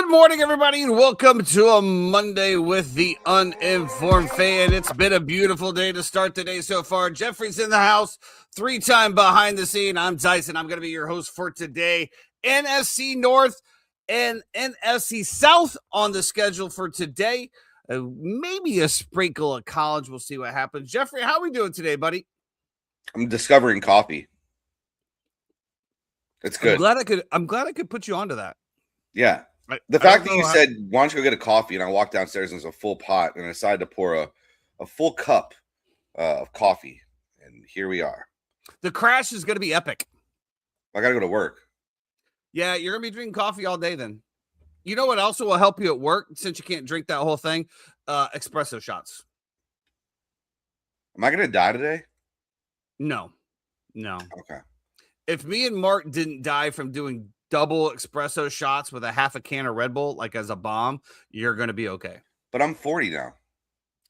Good morning, everybody, and welcome to a Monday with the Uninformed Fan. It's been a beautiful day to start the day so far. Jeffrey's in the house, 3-time behind the scene. I'm Tyson. I'm going to be your host for today. NFC North and NFC South on the schedule for today. Maybe a sprinkle of college. We'll see what happens. Jeffrey, how are we doing today, buddy? I'm discovering coffee. It's good. I'm glad I could put you onto that. Yeah. The fact that you said, why don't you go get a coffee? And I walked downstairs and there's a full pot and I decided to pour a full cup of coffee. And here we are. The crash is going to be epic. I got to go to work. Yeah, you're going to be drinking coffee all day then. You know what also will help you at work since you can't drink that whole thing? Espresso shots. Am I going to die today? No. Okay. If me and Mark didn't die from doing double espresso shots with a half a can of Red Bull, like as a bomb, you're going to be okay. But I'm 40 now.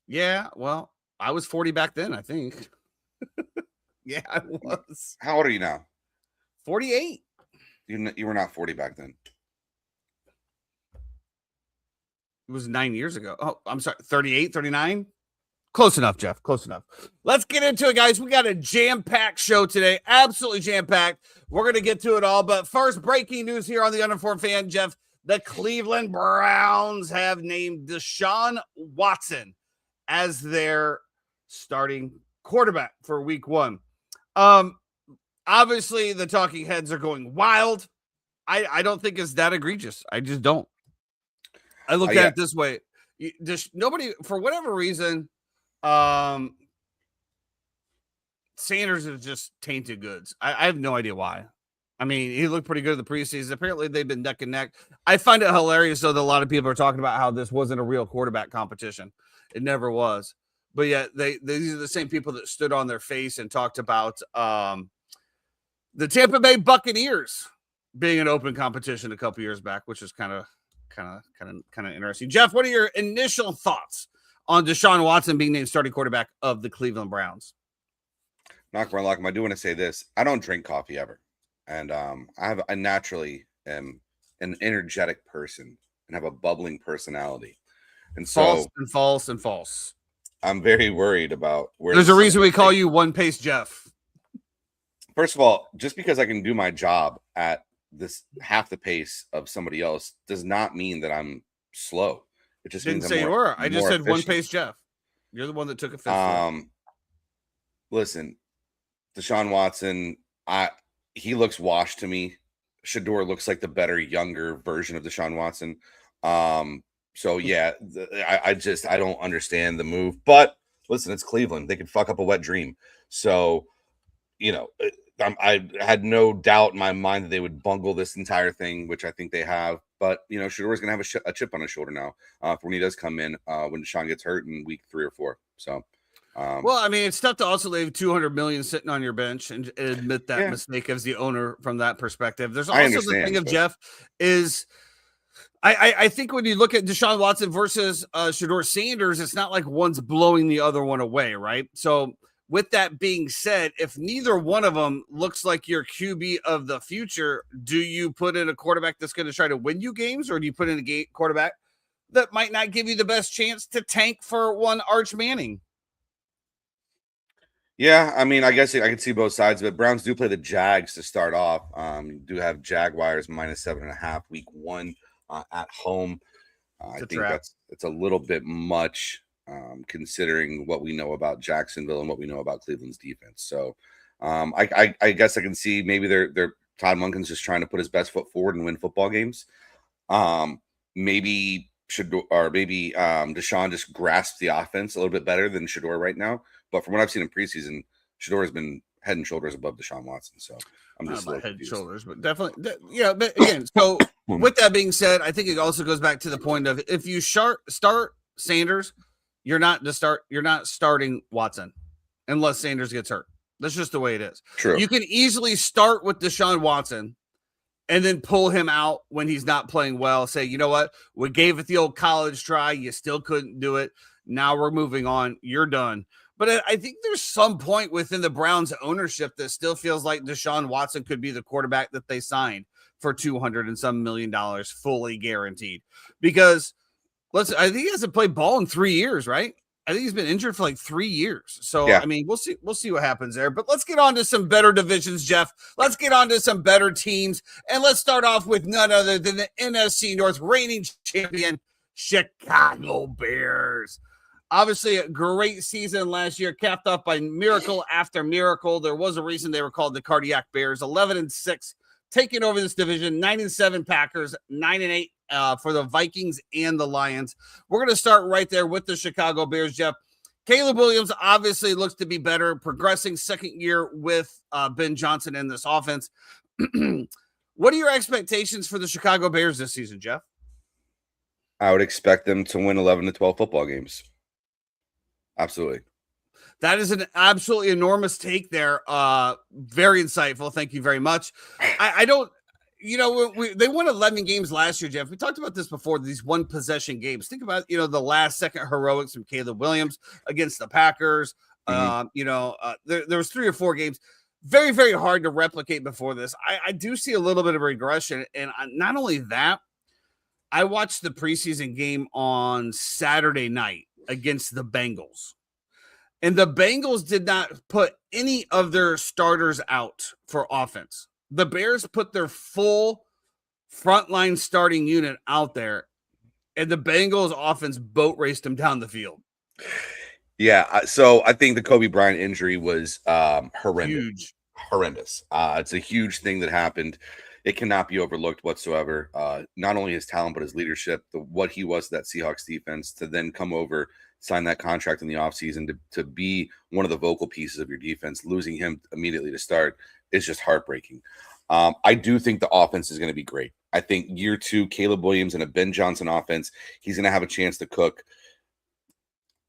Yeah, well, I was 40 back then, I think. Yeah, I was. How old are you now? 48. You were not 40 back then. It was 9 years ago. Oh, I'm sorry, 38, 39? Close enough, Jeff. Close enough. Let's get into it, guys. We got a jam-packed show today. Absolutely jam-packed. We're going to get to it all. But first, breaking news here on the Uninformed Fan, Jeff. The Cleveland Browns have named Deshaun Watson as their starting quarterback for week 1. Obviously, the talking heads are going wild. I don't think it's that egregious. I just don't. I look at it this way. Nobody, for whatever reason, Sanders is just tainted goods. I have no idea why. I mean, he looked pretty good in the preseason. Apparently, they've been neck and neck. I find it hilarious, though, that a lot of people are talking about how this wasn't a real quarterback competition. It never was. But yet, these are the same people that stood on their face and talked about the Tampa Bay Buccaneers being an open competition a couple years back, which is kind of interesting. Jeff, what are your initial thoughts on Deshaun Watson being named starting quarterback of the Cleveland Browns? Knock my luck. I do want to say this. I don't drink coffee ever. And I naturally am an energetic person and have a bubbling personality. And so false. I'm very worried about where there's a reason we call you One Pace Jeff. First of all, just because I can do my job at this half the pace of somebody else does not mean that I'm slow. It just didn't means say I'm you were. I just said efficient. One Pace Jeff. You're the one that took a fifth. Listen, Deshaun Watson, he looks washed to me. Shador looks like the better, younger version of Deshaun Watson. So yeah, I don't understand the move. But listen, it's Cleveland. They could fuck up a wet dream. So, I had no doubt in my mind that they would bungle this entire thing, which I think they have. But, Shador's going to have a chip on his shoulder now for when he does come in, when Deshaun gets hurt in week 3 or 4. So, well, I mean, it's tough to also leave $200 million sitting on your bench and admit that mistake as the owner from that perspective. There's also the thing of Jeff is I think when you look at Deshaun Watson versus Shador Sanders, it's not like one's blowing the other one away, right? So with that being said, if neither one of them looks like your QB of the future, do you put in a quarterback that's going to try to win you games, or do you put in a quarterback that might not give you the best chance to tank for one Arch Manning? Yeah, I mean, I guess I can see both sides of it. Browns do play the Jags to start off. You do have Jaguars -7.5 week 1 at home. I think it's a little bit much considering what we know about Jacksonville and what we know about Cleveland's defense. So I guess I can see maybe they're Todd Monken's just trying to put his best foot forward and win football games. Maybe Deshaun just grasps the offense a little bit better than Shador right now. But from what I've seen in preseason, Shador has been head and shoulders above Deshaun Watson. So I'm just head and shoulders, but definitely, But again, so with that being said, I think it also goes back to the point of if you start Sanders, you're not starting Watson unless Sanders gets hurt. That's just the way it is. True. You can easily start with Deshaun Watson and then pull him out when he's not playing well. Say, you know what? We gave it the old college try. You still couldn't do it. Now we're moving on. You're done. But I think there's some point within the Browns ownership that still feels like Deshaun Watson could be the quarterback that they signed for $200 and some million fully guaranteed. Because I think he hasn't played ball in 3 years, right? I think he's been injured for like 3 years. So, Yeah. I mean, we'll see what happens there. But let's get on to some better divisions, Jeff. Let's get on to some better teams. And let's start off with none other than the NFC North reigning champion, Chicago Bears. Obviously, a great season last year, capped off by miracle after miracle. There was a reason they were called the Cardiac Bears. 11-6, taking over this division. 9-7 Packers, 9-8 for the Vikings and the Lions. We're going to start right there with the Chicago Bears, Jeff. Caleb Williams obviously looks to be better, progressing second year with Ben Johnson in this offense. What are your expectations for the Chicago Bears this season, Jeff? I would expect them to win 11 to 12 football games. Absolutely. That is an absolutely enormous take there. Very insightful. Thank you very much. I don't, they won 11 games last year, Jeff. We talked about this before, these one possession games. Think about, the last second heroics from Caleb Williams against the Packers. There was 3 or 4 games. Very, very hard to replicate before this. I do see a little bit of regression. And not only that, I watched the preseason game on Saturday night against the Bengals. And the Bengals did not put any of their starters out for offense. The Bears put their full frontline starting unit out there, and the Bengals offense boat raced them down the field. Yeah, so I think the Kobe Bryant injury was horrendous. Horrendous. It's a huge thing that happened. It cannot be overlooked whatsoever. Not only his talent, but his leadership, what he was to that Seahawks defense, to then come over, sign that contract in the offseason to be one of the vocal pieces of your defense. Losing him immediately to start is just heartbreaking. I do think the offense is going to be great. I think year 2, Caleb Williams and a Ben Johnson offense, he's going to have a chance to cook.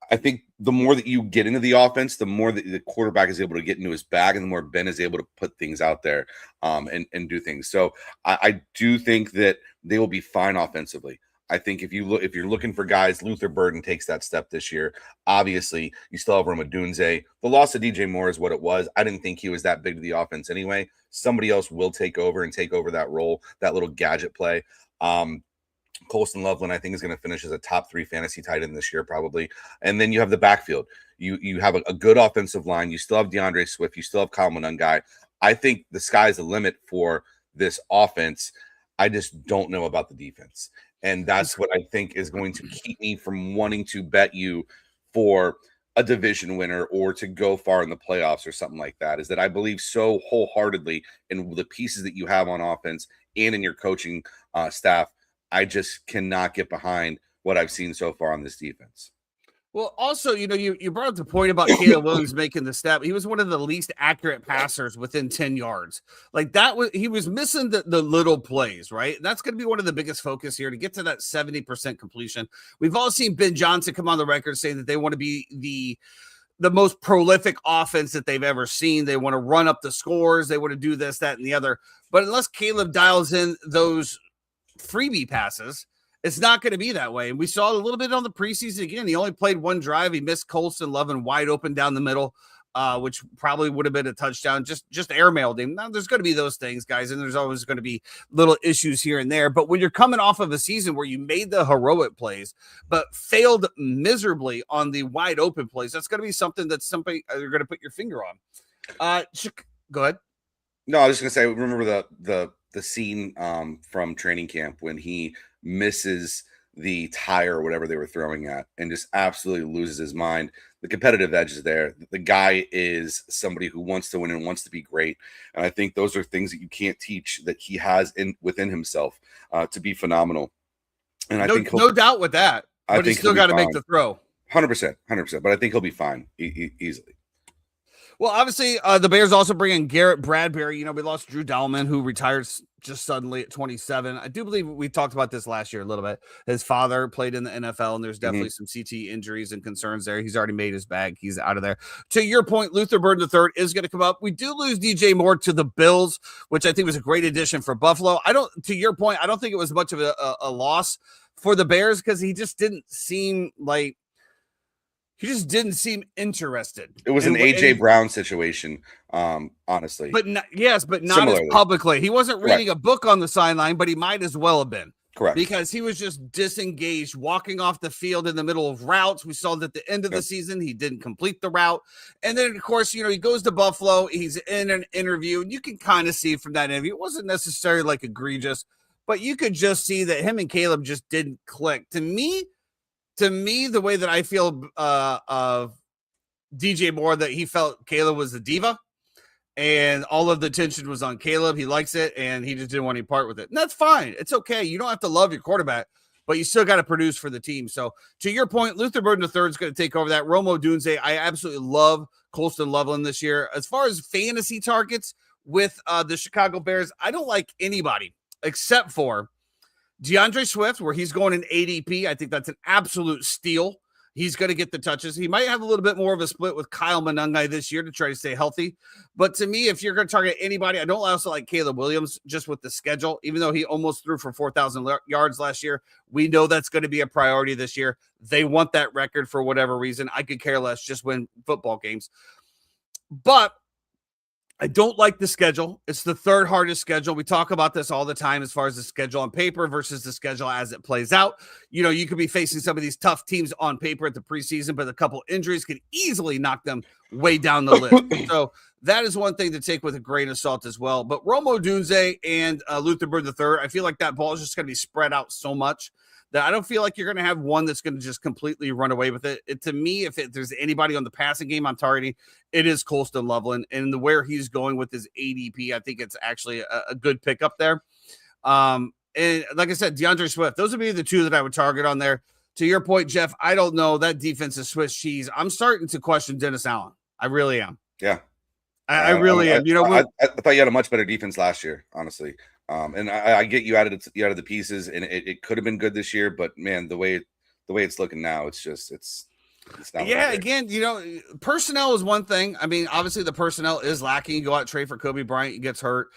I think the more that you get into the offense, the more that the quarterback is able to get into his bag, and the more Ben is able to put things out there and do things. So I do think that they will be fine offensively. I think if you're looking for guys, Luther Burden takes that step this year. Obviously, you still have Roma Dunze. The loss of DJ Moore is what it was. I didn't think he was that big to the offense anyway. Somebody else will take over that role, that little gadget play. Colston Loveland, I think, is going to finish as a top 3 fantasy tight end this year, probably. And then you have the backfield. You have a good offensive line. You still have DeAndre Swift. You still have Kyle Monangai. I think the sky's the limit for this offense. I just don't know about the defense. And that's what I think is going to keep me from wanting to bet you for a division winner or to go far in the playoffs or something like that, is that I believe so wholeheartedly in the pieces that you have on offense and in your coaching staff. I just cannot get behind what I've seen so far on this defense. Well, also, you brought up the point about Caleb Williams making the step. He was one of the least accurate passers within 10 yards. Like he was missing the little plays, right? And that's going to be one of the biggest focus here to get to that 70% completion. We've all seen Ben Johnson come on the record saying that they want to be the most prolific offense that they've ever seen. They want to run up the scores. They want to do this, that, and the other. But unless Caleb dials in those freebie passes, it's not going to be that way. And we saw a little bit on the preseason again. He only played one drive. He missed Colston Loveland wide open down the middle, which probably would have been a touchdown. Just airmailed him. Now, there's going to be those things, guys, and there's always going to be little issues here and there. But when you're coming off of a season where you made the heroic plays but failed miserably on the wide open plays, that's going to be something that you're going to put your finger on. Go ahead. No, I was just going to say, remember the scene from training camp when he misses the tire or whatever they were throwing at and just absolutely loses his mind. The competitive edge is there. The guy is somebody who wants to win and wants to be great. And I think those are things that you can't teach, that he has within himself to be phenomenal. And I think no doubt with that, but he's still got to make the throw. 100%. But I think he'll be fine easily. Well, obviously, the Bears also bring in Garrett Bradbury. We lost Drew Dalman, who retires just suddenly at 27. I do believe we talked about this last year a little bit. His father played in the NFL, and there's definitely some CT injuries and concerns there. He's already made his bag. He's out of there. To your point, Luther Burden III is going to come up. We do lose DJ Moore to the Bills, which I think was a great addition for Buffalo. To your point, I don't think it was much of a loss for the Bears because he just didn't seem like He just didn't seem interested. It was an AJ Brown situation, honestly. But not as Similarly. publicly. He wasn't reading Correct. a book on the sideline, but he might as well have been. Correct. Because he was just disengaged, walking off the field in the middle of routes. We saw that at the end of the season, he didn't complete the route. And then, of course, he goes to Buffalo. He's in an interview, and you can kind of see from that interview, it wasn't necessarily like egregious, but you could just see that him and Caleb just didn't click. To me, the way that I feel of DJ Moore, that he felt Caleb was a diva. And all of the attention was on Caleb. He likes it, and he just didn't want any part with it. And that's fine. It's okay. You don't have to love your quarterback, but you still got to produce for the team. So, to your point, Luther Burden III is going to take over that. Rome Odunze, I absolutely love Colston Loveland this year. As far as fantasy targets with the Chicago Bears, I don't like anybody except for DeAndre Swift, where he's going in ADP. I think that's an absolute steal. He's going to get the touches. He might have a little bit more of a split with Kyle Monangai this year to try to stay healthy. But to me, if you're going to target anybody, I don't also like Caleb Williams just with the schedule. Even though he almost threw for 4,000 yards last year, we know that's going to be a priority this year. They want that record for whatever reason. I could care less, just win football games. But I don't like the schedule. It's the third hardest schedule. We talk about this all the time as far as the schedule on paper versus the schedule as it plays out. You could be facing some of these tough teams on paper at the preseason, but a couple injuries could easily knock them way down the list. So that is one thing to take with a grain of salt as well. But Rome Odunze and Luther Bird III, I feel like that ball is just going to be spread out so much that I don't feel like you're going to have one that's going to just completely run away with it. To me, if there's anybody on the passing game I'm targeting, it is Colston Loveland. And where he's going with his ADP, I think it's actually a good pickup there. And like I said, DeAndre Swift, those would be the two that I would target on there. To your point, Jeff, I don't know. That defense is Swiss cheese. I'm starting to question Dennis Allen. I really am. Yeah. I really am. I thought you had a much better defense last year, honestly. And I get you out of the pieces, and it could have been good this year, but man, the way it's looking now, it's not. Yeah, again, personnel is one thing. I mean, obviously the personnel is lacking. You go out and trade for Kobe Bryant, he gets hurt.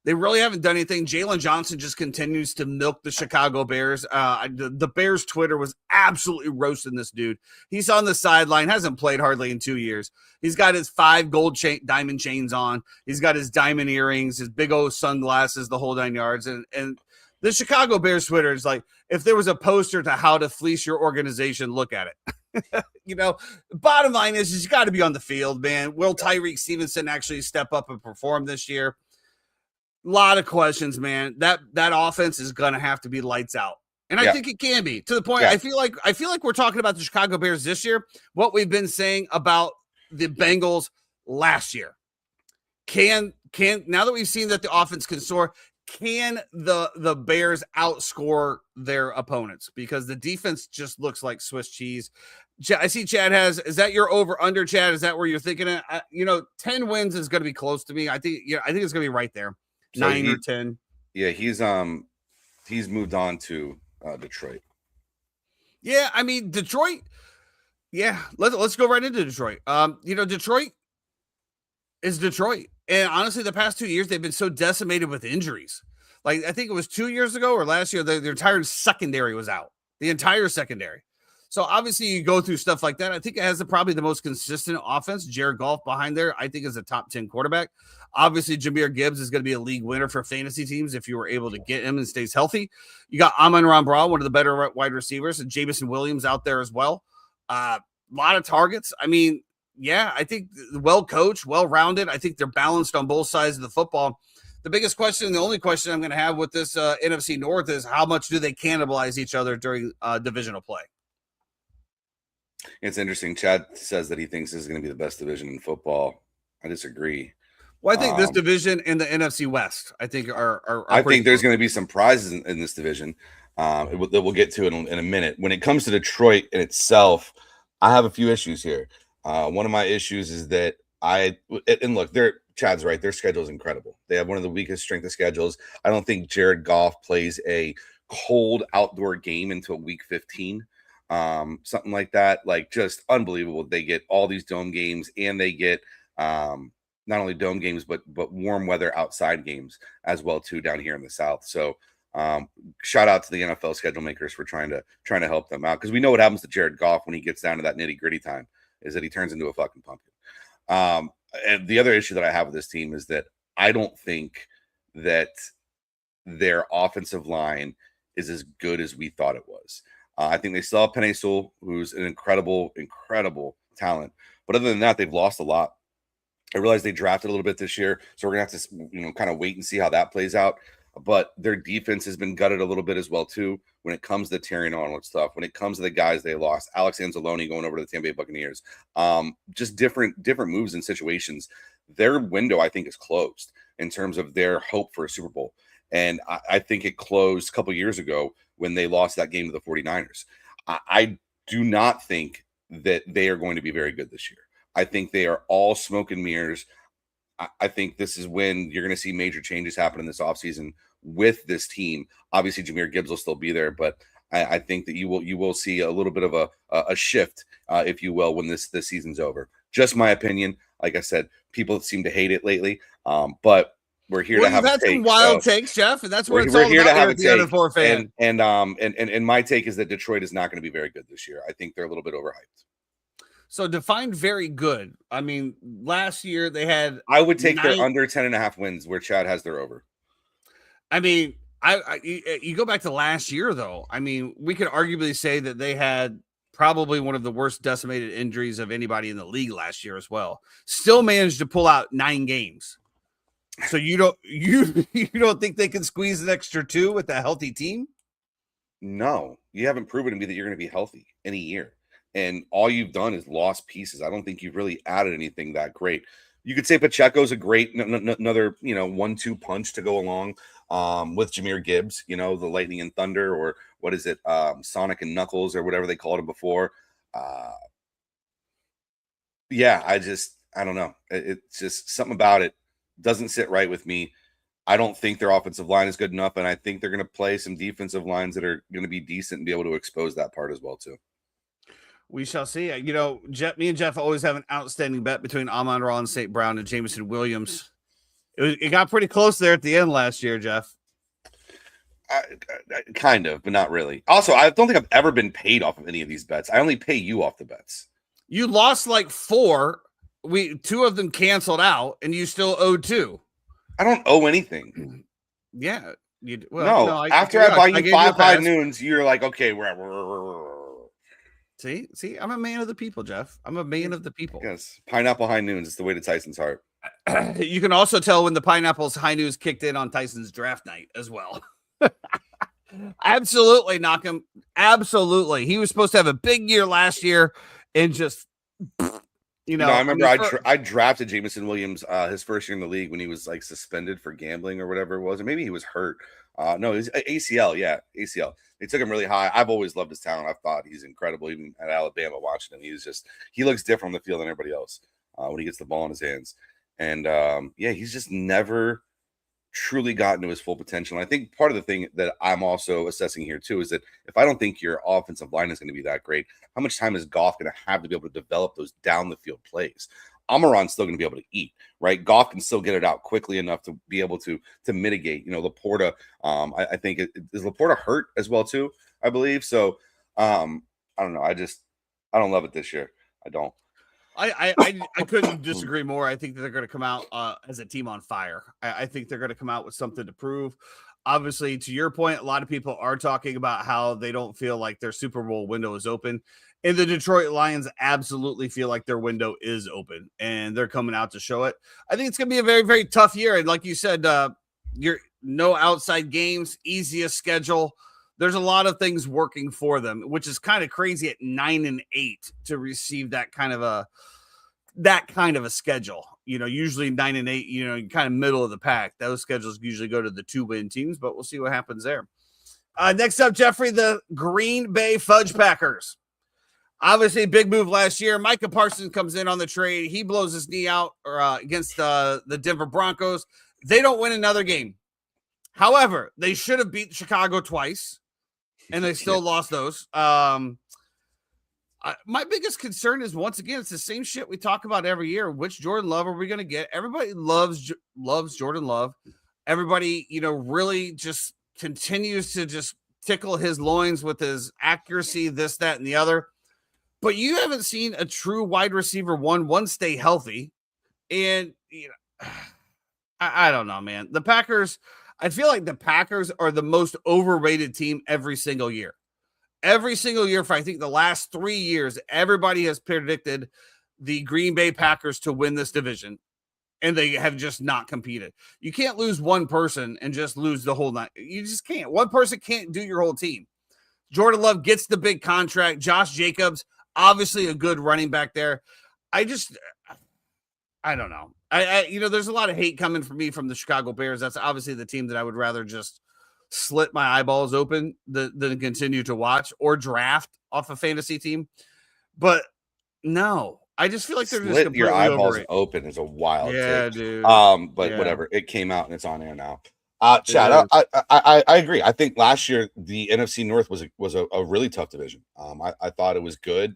They really haven't done anything. Jalen Johnson just continues to milk the Chicago Bears. The Bears Twitter was absolutely roasting this dude. He's on the sideline, hasn't played hardly in 2 years. He's got his 5 gold diamond chains on. He's got his diamond earrings, his big old sunglasses, the whole 9 yards. And the Chicago Bears Twitter is like, if there was a poster to how to fleece your organization, look at it. Bottom line is you got to be on the field, man. Will Tyreek Stevenson actually step up and perform this year? A lot of questions, man. That offense is going to have to be lights out. And I think it can be, to the point. I feel like we're talking about the Chicago Bears this year, what we've been saying about the Bengals last year. Can now that we've seen that the offense can soar, can the Bears outscore their opponents? Because the defense just looks like Swiss cheese. I see Chad is that your over under, Chad? Is that where you're thinking it? 10 wins is going to be close to me. I think it's going to be right there. So 9 or 10. Yeah, he's moved on to Detroit. Yeah, I mean Detroit. Yeah, let's go right into Detroit. Detroit is Detroit, and honestly, the past 2 years they've been so decimated with injuries. Like I think it was 2 years ago or last year, their entire secondary was out. The entire secondary. So obviously you go through stuff like that. I think it has probably the most consistent offense. Jared Goff behind there, I think, is a top 10 quarterback. Obviously, Jahmyr Gibbs is going to be a league winner for fantasy teams if you were able to get him and stays healthy. You got Amon-Ra Brown, one of the better wide receivers, and Jameson Williams out there as well. A lot of targets. I mean, yeah, I think well-coached, well-rounded. I think they're balanced on both sides of the football. The biggest question, the only question I'm going to have with this NFC North is how much do they cannibalize each other during divisional play? It's interesting. Chad says that he thinks this is going to be the best division in football. I disagree. Well, I think this division and the NFC West, I think are I think there's going to be some prizes in this division that we'll get to in a minute. When it comes to Detroit in itself, I have a few issues here. One of my issues is that look, Chad's right. Their schedule is incredible. They have one of the weakest strength of schedules. I don't think Jared Goff plays a cold outdoor game until week 15. Something like that, like just unbelievable. They get all these dome games, and they get not only dome games but warm weather outside games as well too down here in the South. So Shout out to the NFL schedule makers for trying to help them out, because we know what happens to Jared Goff when he gets down to that nitty gritty time, is that he turns into a fucking pumpkin. And the other issue that I have with this team is that I don't think that their offensive line is as good as we thought it was. I think they still have Penei Sewell, who's an incredible talent. But other than that, they've lost a lot. I realize they drafted a little bit this year, so we're going to have to, kind of wait and see how that plays out. But their defense has been gutted a little bit as well, too, when it comes to Terry Arnold stuff, when it comes to the guys they lost, Alex Anzalone going over to the Tampa Bay Buccaneers, just different moves and situations. Their window, I think, is closed in terms of their hope for a Super Bowl. And I think it closed a couple years ago when they lost that game to the 49ers. I do not think that they are going to be very good this year. I think they are all smoke and mirrors. I think this is when you're going to see major changes happen in this offseason with this team. Obviously, Jahmyr Gibbs will still be there, but I think that you will see a little bit of a shift, if you will, when this season's over. Just my opinion. Like I said, people seem to hate it lately, but we're here to have a take. Some wild takes, Jeff, and that's what it's all here about to have a at the Uninformed Fan. And my take is that Detroit is not going to be very good this year. I think they're a little bit overhyped. So define very good. I mean, last year they had. I would take their under 10.5 wins, where Chad has their over. I mean, you go back to last year, though. I mean, we could arguably say that they had probably one of the worst decimated injuries of anybody in the league last year as well. Still managed to pull out 9 games. So you don't think they can squeeze an extra 2 with a healthy team? No, you haven't proven to me that you're going to be healthy any year. And all you've done is lost pieces. I don't think you've really added anything that great. You could say Pacheco's a great another 1-2 punch to go along with Jahmyr Gibbs, the Lightning and Thunder, or what is it, Sonic and Knuckles, or whatever they called him before. Yeah, I don't know. It's just something about it doesn't sit right with me. I don't think their offensive line is good enough, and I think they're going to play some defensive lines that are going to be decent and be able to expose that part as well too. We shall see. Me and Jeff always have an outstanding bet between Amon-Ra St. Brown and Jameson Williams. It got pretty close there at the end last year, Jeff. Kind of, but not really. Also, I don't think I've ever been paid off of any of these bets. I only pay you off the bets. You lost like 4. 2 of them canceled out, and you still owe 2. I don't owe anything. Yeah. After I buy you 5 high noons, you're like, okay, we're. See, I'm a man of the people, Jeff. I'm a man of the people. Yes, pineapple high noons is the way to Tyson's heart. You can also tell when the pineapple's high news kicked in on Tyson's draft night as well. Absolutely, knock him. Absolutely, he was supposed to have a big year last year, and just I remember I drafted Jameson Williams his first year in the league when he was like suspended for gambling or whatever it was, or maybe he was hurt. No, it was ACL. Yeah, ACL. They took him really high. I've always loved his talent. I thought he's incredible. Even at Alabama, watching him, he looks different on the field than everybody else when he gets the ball in his hands. And he's just never truly gotten to his full potential. And I think part of the thing that I'm also assessing here too is that if I don't think your offensive line is going to be that great, how much time is Goff going to have to be able to develop those down the field plays? Amaron's still going to be able to eat, right? Goff can still get it out quickly enough to be able to mitigate. Laporta, I think is Laporta hurt as well too, I believe. So I don't know. I don't love it this year. I don't. I couldn't disagree more. I think that they're going to come out as a team on fire. I think they're going to come out with something to prove. Obviously, to your point, a lot of people are talking about how they don't feel like their Super Bowl window is open. And the Detroit Lions absolutely feel like their window is open, and they're coming out to show it. I think it's going to be a very, very tough year. And like you said, you're no outside games, easiest schedule. There's a lot of things working for them, which is kind of crazy at 9-8 to receive that kind of a schedule. Usually 9-8, kind of middle of the pack. Those schedules usually go to the 2-win teams, but we'll see what happens there. Next up, Jeffrey, the Green Bay Fudge Packers. Obviously, big move last year. Micah Parsons comes in on the trade. He blows his knee out against the Denver Broncos. They don't win another game. However, they should have beat Chicago twice, and they still lost those. My biggest concern is, once again, it's the same shit we talk about every year. Which Jordan Love are we going to get? Everybody loves Jordan Love. Everybody, really just continues to just tickle his loins with his accuracy, this, that, and the other. But you haven't seen a true wide receiver one stay healthy. And I don't know, man. The Packers, I feel like the Packers are the most overrated team every single year. Every single year for, I think, the last 3 years, everybody has predicted the Green Bay Packers to win this division, and they have just not competed. You can't lose one person and just lose the whole night. You just can't. One person can't do your whole team. Jordan Love gets the big contract. Josh Jacobs, obviously a good running back there. I don't know. There's a lot of hate coming from me from the Chicago Bears. That's obviously the team that I would rather just slit my eyeballs open than continue to watch or draft off a fantasy team. But no, I just feel like they're just slit your eyeballs overrated. Open is a wild take. Dude. But whatever. It came out and it's on air now. Chad, I agree. I think last year the NFC North was a really tough division. I thought it was good.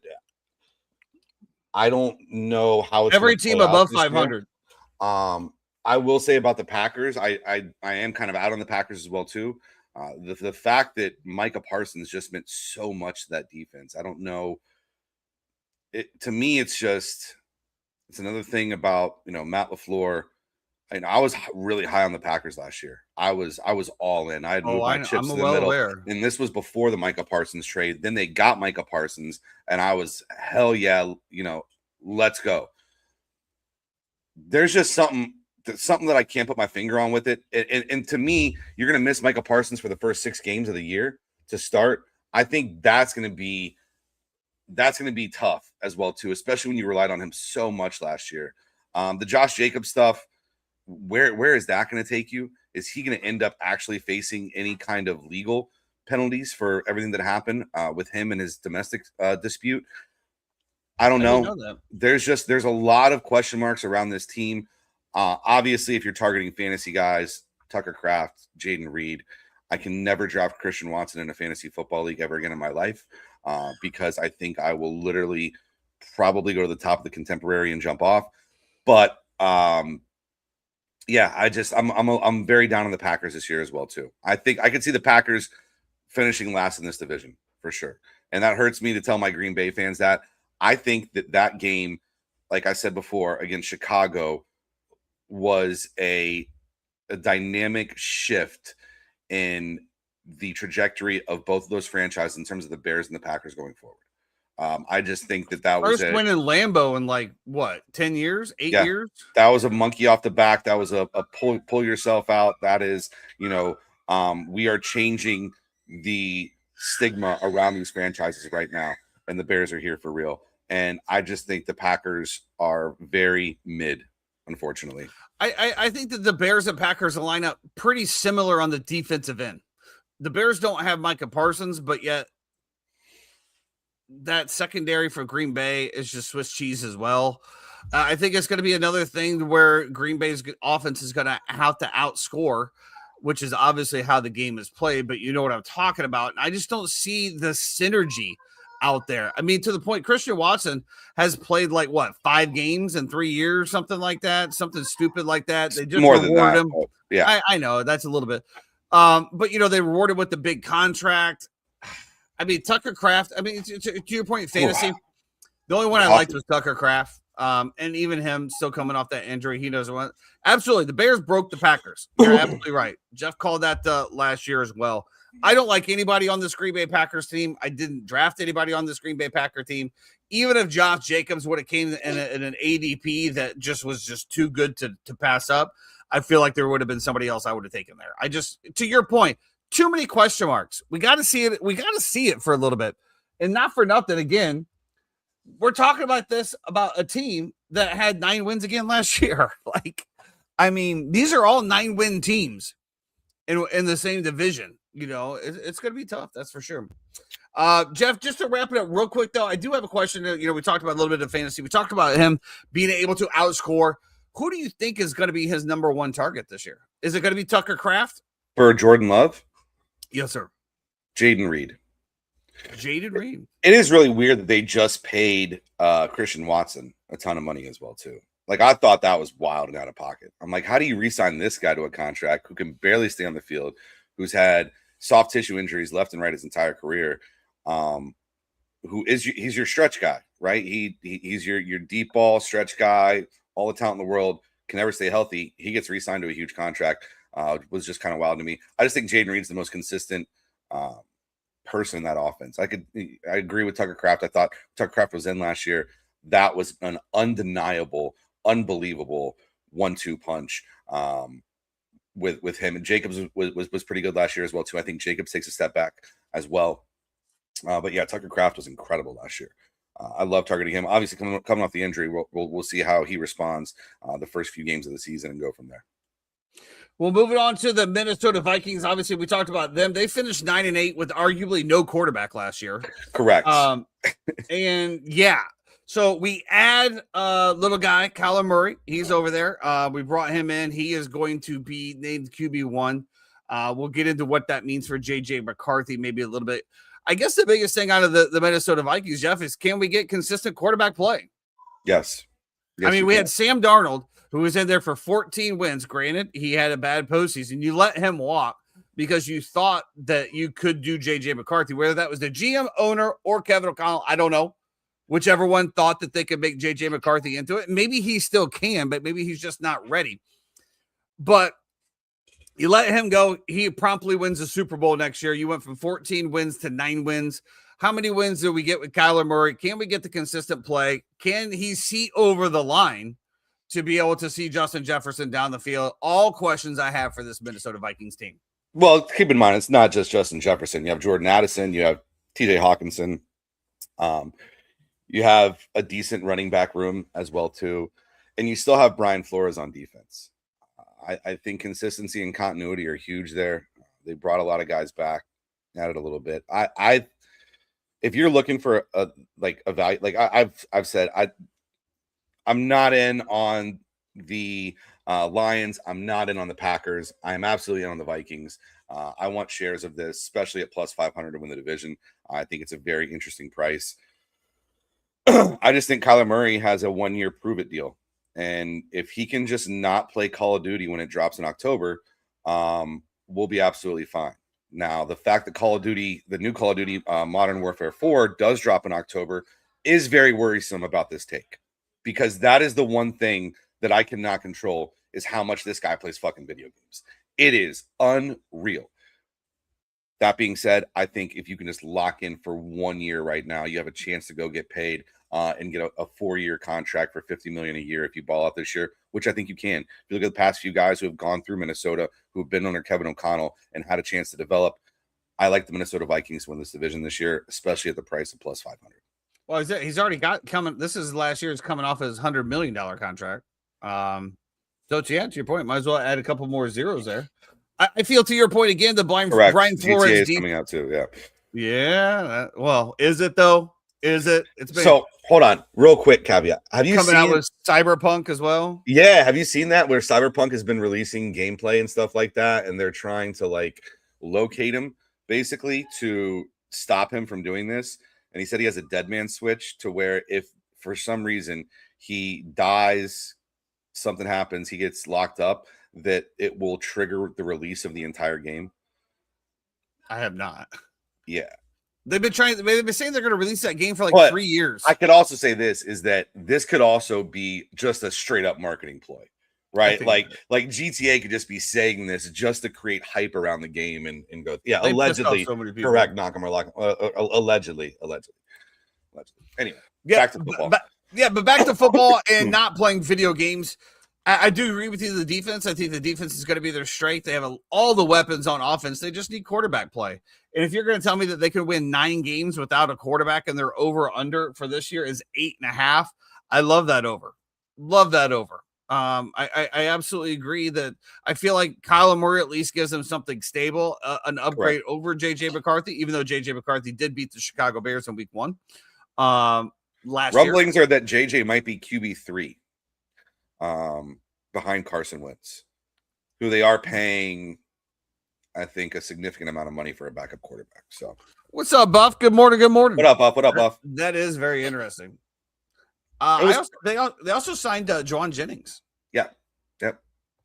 I don't know how it's every team above 500. I will say about the Packers, I am kind of out on the Packers as well too. The fact that Micah Parsons just meant so much to that defense. I don't know. To me, it's another thing about Matt LaFleur. And I was really high on the Packers last year. I was all in. I had moved my chips in the middle. And this was before the Micah Parsons trade. Then they got Micah Parsons, and I was hell yeah, let's go. There's just something that I can't put my finger on with it. And to me, you're going to miss Micah Parsons for the first 6 games of the year to start. I think that's going to be tough as well too, especially when you relied on him so much last year. The Josh Jacobs stuff, where is that going to take you? Is he going to end up actually facing any kind of legal penalties for everything that happened with him and his domestic dispute? I don't know. There's a lot of question marks around this team. Obviously, if you're targeting fantasy guys, Tucker Kraft, Jaden Reed, I can never draft Christian Watson in a fantasy football league ever again in my life because I think I will literally probably go to the top of the contemporary and jump off. But yeah, I'm very down on the Packers this year as well too. I think I could see the Packers finishing last in this division for sure, and that hurts me to tell my Green Bay fans that. I think that game, like I said before, against Chicago, was a dynamic shift in the trajectory of both of those franchises in terms of the Bears and the Packers going forward. I just think that was first win in Lambeau in like what 10 years, 8 years. That was a monkey off the back. That was a pull yourself out. That is, we are changing the stigma around these franchises right now, and the Bears are here for real. And I just think the Packers are very mid, unfortunately. I think that the Bears and Packers line up pretty similar on the defensive end. The Bears don't have Micah Parsons, but yet that secondary for Green Bay is just Swiss cheese as well. I think it's going to be another thing where Green Bay's offense is going to have to outscore, which is obviously how the game is played, but you know what I'm talking about. And I just don't see the synergy out there. I mean, to the point, Christian Watson has played like 5 games in 3 years, something like that, something stupid like that. They just more rewarded than that. him. Yeah, I know that's a little bit, but they rewarded with the big contract. I mean, Tucker Kraft. I mean, to your point, fantasy. The only one I liked was Tucker Kraft, and even him still coming off that injury. He knows what. Absolutely, the Bears broke the Packers. You're absolutely right. Jeff called that last year as well. I don't like anybody on this Green Bay Packers team. I didn't draft anybody on this Green Bay Packer team. Even if Josh Jacobs would have came in an ADP that just was just too good to pass up, I feel like there would have been somebody else I would have taken there. To your point, too many question marks. We got to see it. We got to see it for a little bit, and not for nothing. Again, we're talking about a team that had 9 wins again last year. These are all 9-win teams in the same division. It's going to be tough. That's for sure. Jeff, just to wrap it up real quick, though, I do have a question. We talked about a little bit of fantasy. We talked about him being able to outscore. Who do you think is going to be his number 1 target this year? Is it going to be Tucker Kraft? For Jordan Love? Yes, sir. Jaden Reed. Jaden Reed. It is really weird that they just paid Christian Watson a ton of money as well, too. I thought that was wild and out of pocket. I'm like, how do you re-sign this guy to a contract who can barely stay on the field, who's had soft tissue injuries left and right his entire career, he's your stretch guy, right? He's your deep ball stretch guy, all the talent in the world, can never stay healthy. He gets re-signed to a huge contract. Was just kind of wild to me. I just think Jaden Reed's the most consistent person in that offense. I agree with Tucker Kraft. I thought Tucker Kraft was in last year. That was an undeniable, unbelievable 1-2 punch with him. And Jacobs was pretty good last year as well too. I think Jacobs takes a step back as well. But yeah, Tucker Kraft was incredible last year. I love targeting him. Obviously, coming off the injury, we'll see how he responds the first few games of the season and go from there. Well, moving on to the Minnesota Vikings. Obviously, we talked about them. They finished 9-8 with arguably no quarterback last year. Correct. And yeah, so we add little guy, Kyler Murray. He's over there. We brought him in. He is going to be named QB1. We'll get into what that means for J.J. McCarthy maybe a little bit. I guess the biggest thing out of the Minnesota Vikings, Jeff, is can we get consistent quarterback play? Yes. I mean, we had Sam Darnold, who was in there for 14 wins. Granted, he had a bad postseason. You let him walk because you thought that you could do J.J. McCarthy, whether that was the GM, owner, or Kevin O'Connell. I don't know. Whichever one thought that they could make J.J. McCarthy into it. Maybe he still can, but maybe he's just not ready. But you let him go. He promptly wins the Super Bowl next year. You went from 14 wins to 9 wins. How many wins do we get with Kyler Murray? Can we get the consistent play? Can he see over the line to be able to see Justin Jefferson down the field? All questions I have for this Minnesota Vikings team. Well, keep in mind, it's not just Justin Jefferson. You have Jordan Addison. You have TJ Hawkinson. You have a decent running back room as well, too. And you still have Brian Flores on defense. I think consistency and continuity are huge there. They brought a lot of guys back, added a little bit. If you're looking for a value, like I've said, I'm not in on the Lions. I'm not in on the Packers. I am absolutely in on the Vikings. I want shares of this, especially at plus 500 to win the division. I think it's a very interesting price. I just think Kyler Murray has a 1-year prove-it deal. And if he can just not play Call of Duty when it drops in October, we'll be absolutely fine. Now, the fact that Call of Duty, the new Call of Duty Modern Warfare 4 does drop in October is very worrisome about this take, because that is the one thing that I cannot control is how much this guy plays fucking video games. It is unreal. That being said, I think if you can just lock in for 1 year right now, you have a chance to go get paid and get a 4-year contract for $50 million a year if you ball out this year, which I think you can. If you look at the past few guys who have gone through Minnesota, who have been under Kevin O'Connell and had a chance to develop, I like the Minnesota Vikings to win this division this year, especially at the price of plus 500. Well, he's already got coming. This is last year's coming off his $100 million contract. So to your point, might as well add a couple more zeros there. I feel to your point again, the Brian Flores GTA is coming out too. Yeah. Yeah. Well, is it though? Is it? It's been so. Hold on, real quick caveat. Have you coming out with Cyberpunk as well? Yeah. Have you seen that where Cyberpunk has been releasing gameplay and stuff like that, and they're trying to locate him basically to stop him from doing this? And he said he has a dead man switch to where if for some reason he dies, something happens, he gets locked up, that it will trigger the release of the entire game. I have not. Yeah. They've been saying they're going to release that game for 3 years. I could also say this could also be just a straight up marketing ploy, right? Like GTA could just be saying this just to create hype around the game and go, yeah, allegedly. So correct. Allegedly. Anyway, back to football. But back to football and not playing video games. I do agree with you. The defense, I think the defense is going to be their strength. They have all the weapons on offense. They just need quarterback play. And if you're going to tell me that they could win 9 games without a quarterback and their over-under for this year is 8.5, I love that over. I absolutely agree that I feel like Kyler Murray at least gives them something stable, an upgrade over J.J. McCarthy, even though J.J. McCarthy did beat the Chicago Bears in week 1. Rumblings are that J.J. might be QB3 behind Carson Wentz, who they are paying, I think, a significant amount of money for a backup quarterback. So, what's up, Buff? Good morning. What up, Buff? That is very interesting. They also signed Juwan Jennings. Yeah. Yep.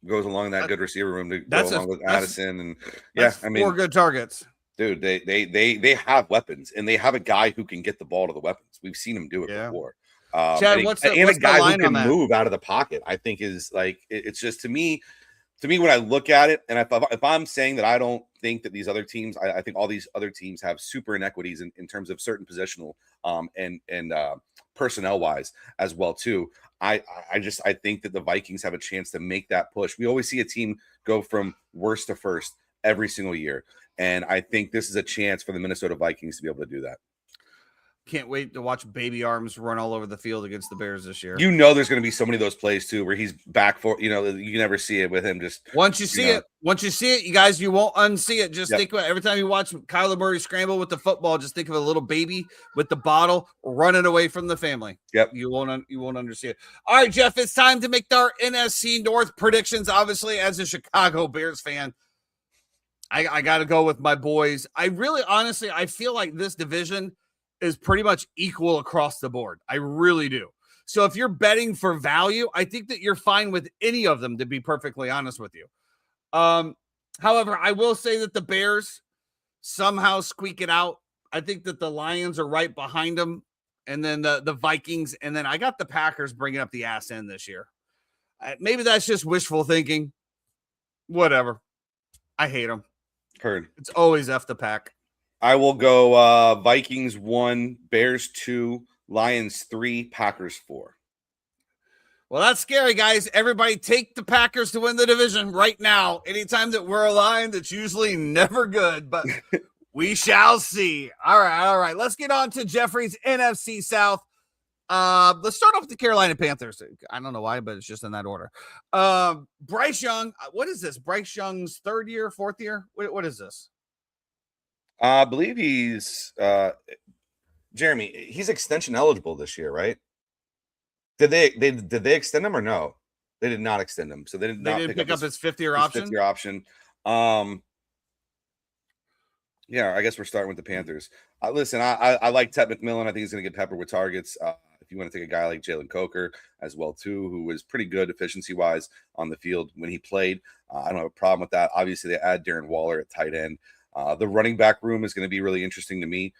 goes along that good receiver room to go That's along with that's Addison. And that's I mean, 4 good targets. dude, they have weapons, and they have a guy who can get the ball to the weapons. We've seen him do it Yeah. before. Chad, And what's a the guy line who on can that? move out of the pocket, I think is like it's just to me when I look at it, and if I'm saying that I don't think that these other teams, I think all these other teams have super inequities in terms of certain positional and personnel wise as well too. I think that the Vikings have a chance to make that push. We always see a team go from worst to first every single year, and I think this is a chance for the Minnesota Vikings to be able to do that. Can't wait to watch Baby Arms run all over the field against the Bears this year. You know, there's going to be so many of those plays too, where he's back for, you never see it with him. Just once you see it, you guys, you won't unsee it. Just Yep. think about every time you watch Kyler Murray scramble with the football, just think of a little baby with the bottle running away from the family. Yep. You won't understand it. All right, Jeff, it's time to make our NFC North predictions. Obviously, as a Chicago Bears fan, I got to go with my boys. Honestly, I feel like this division is pretty much equal across the board. I really do. So if you're betting for value, I think that you're fine with any of them, to be perfectly honest with you. However, I will say that the Bears somehow squeak it out. I think that the Lions are right behind them, and then the Vikings, and then I got the Packers bringing up the ass end this year. Maybe that's just wishful thinking. Whatever. I hate them. Heard. It's always F the pack. I will go Vikings 1, Bears 2, Lions 3, Packers 4. Well, that's scary, guys. Everybody take the Packers to win the division right now. Anytime that we're aligned, it's usually never good, but we shall see. All right. Let's get on to Jeffrey's NFC South. Let's start off with the Carolina Panthers. I don't know why, but it's just in that order. Bryce Young, what is this? Bryce Young's 3rd year, 4th year? What is this? I believe he's Jeremy. He's extension eligible this year, right? Did they extend him or no? They did not extend him, so they did not pick up his 5th-year option. 5th-year option. Yeah, I guess we're starting with the Panthers. Listen, I like Ted McMillan. I think he's going to get peppered with targets. If you want to take a guy like Jalen Coker as well too, who was pretty good efficiency-wise on the field when he played, I don't have a problem with that. Obviously, they add Darren Waller at tight end. The running back room is going to be really interesting to me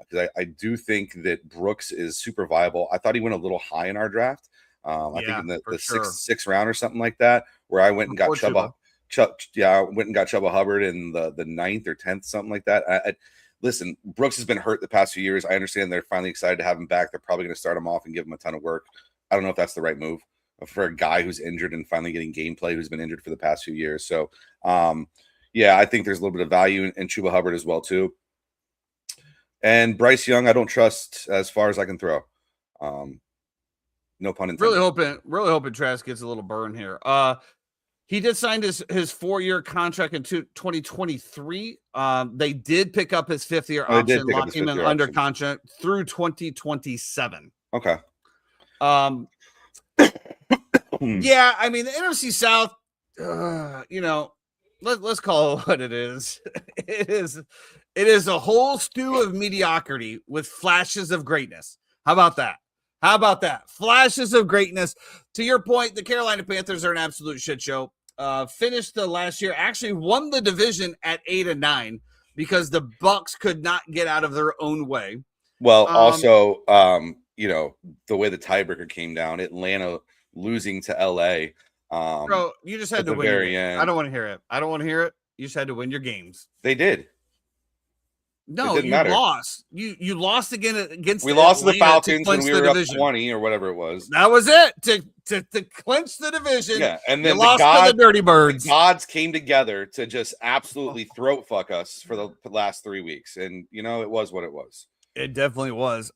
because I do think that Brooks is super viable. I thought he went a little high in our draft. I think in the sixth round or something like that, where I went and got Chuba. I went and got Chuba Hubbard in the 9th or 10th, something like that. Listen, Brooks has been hurt the past few years. I understand they're finally excited to have him back. They're probably going to start him off and give him a ton of work. I don't know if that's the right move for a guy who's injured and finally getting gameplay, who's been injured for the past few years. So, yeah, I think there's a little bit of value in Chuba Hubbard as well too. And Bryce Young, I don't trust as far as I can throw. No pun intended. Really hoping Trask gets a little burn here. He did sign his 4-year contract in 2023. They did pick up his 5th-year option, locking him under contract through 2027. Okay. Yeah, I mean the NFC South. Let's call it what it is. It is a whole stew of mediocrity with flashes of greatness. How about that? Flashes of greatness. To your point, the Carolina Panthers are an absolute shit show. Finished the last year, actually won the division at 8-9 because the Bucs could not get out of their own way. Well, also, the way the tiebreaker came down, Atlanta losing to LA. Bro, you just had to win. Very end. I don't want to hear it. You just had to win your games. They did. No, you lost. You lost again against. We lost to the Falcons when we were up 20 or whatever it was. That was it to clinch the division. Yeah, and then you lost to the Dirty Birds. The gods came together to just absolutely throat fuck us for the last 3 weeks, and it was what it was. It definitely was.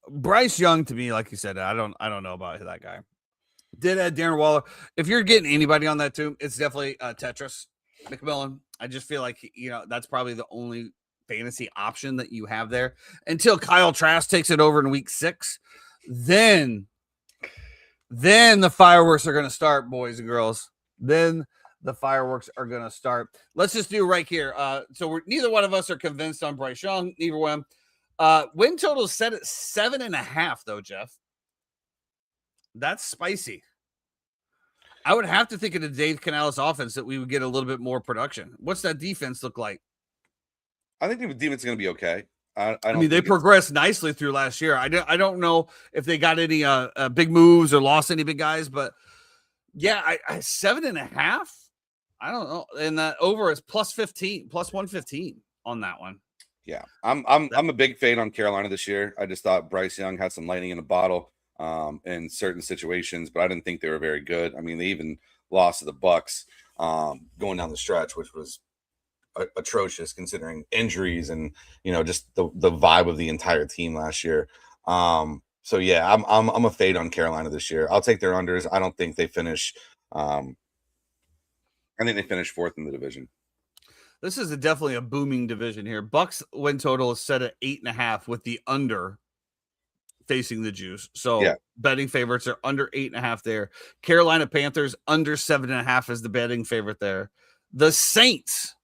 Bryce Young, to me, like you said, I don't know about that guy. Did add Darren Waller. If you're getting anybody on that team, it's definitely Tetris McMillan. I just feel like that's probably the only fantasy option that you have there until Kyle Trask takes it over in week 6. Then the fireworks are going to start, boys and girls. Then the fireworks are going to start. Let's just do right here. So neither one of us are convinced on Bryce Young. Neither one. Win total is set at 7.5, though, Jeff. That's spicy. I would have to think of the Dave Canales offense that we would get a little bit more production. What's that defense look like? I think the defense is going to be okay. I I don't mean, they think progressed nicely through last year. I don't know if they got any big moves or lost any big guys, but yeah, I 7.5. I don't know, and that over is plus 15, plus 115 on that one. Yeah, I'm a big fan on Carolina this year. I just thought Bryce Young had some lightning in a bottle in certain situations, but I didn't think they were very good. I mean, they even lost to the Bucs going down the stretch, which was atrocious considering injuries and just the vibe of the entire team last year. So yeah, I'm a fade on Carolina this year. I'll take their unders. I don't think they finish. I think they finish 4th in the division. This is definitely a booming division here. Bucks win total is set at 8.5 with the under facing the Juice. So Yeah. betting favorites are under 8.5 there. Carolina Panthers under 7.5 is the betting favorite there. The Saints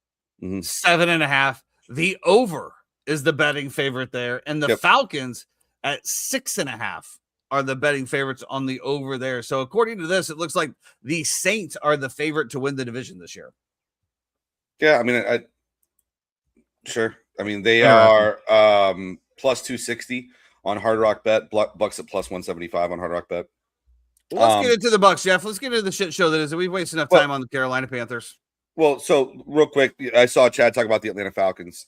7.5. The over is the betting favorite there, and the Falcons at 6.5 are the betting favorites on the over there. So according to this, it looks like the Saints are the favorite to win the division this year. Yeah, I mean, sure. I mean, they are plus 260 on Hard Rock Bet. Bucks at plus 175 on Hard Rock Bet. Well, let's get into the Bucks, Jeff. Let's get into the shit show that is. We've wasted enough time on the Carolina Panthers. Well, so real quick, I saw Chad talk about the Atlanta Falcons.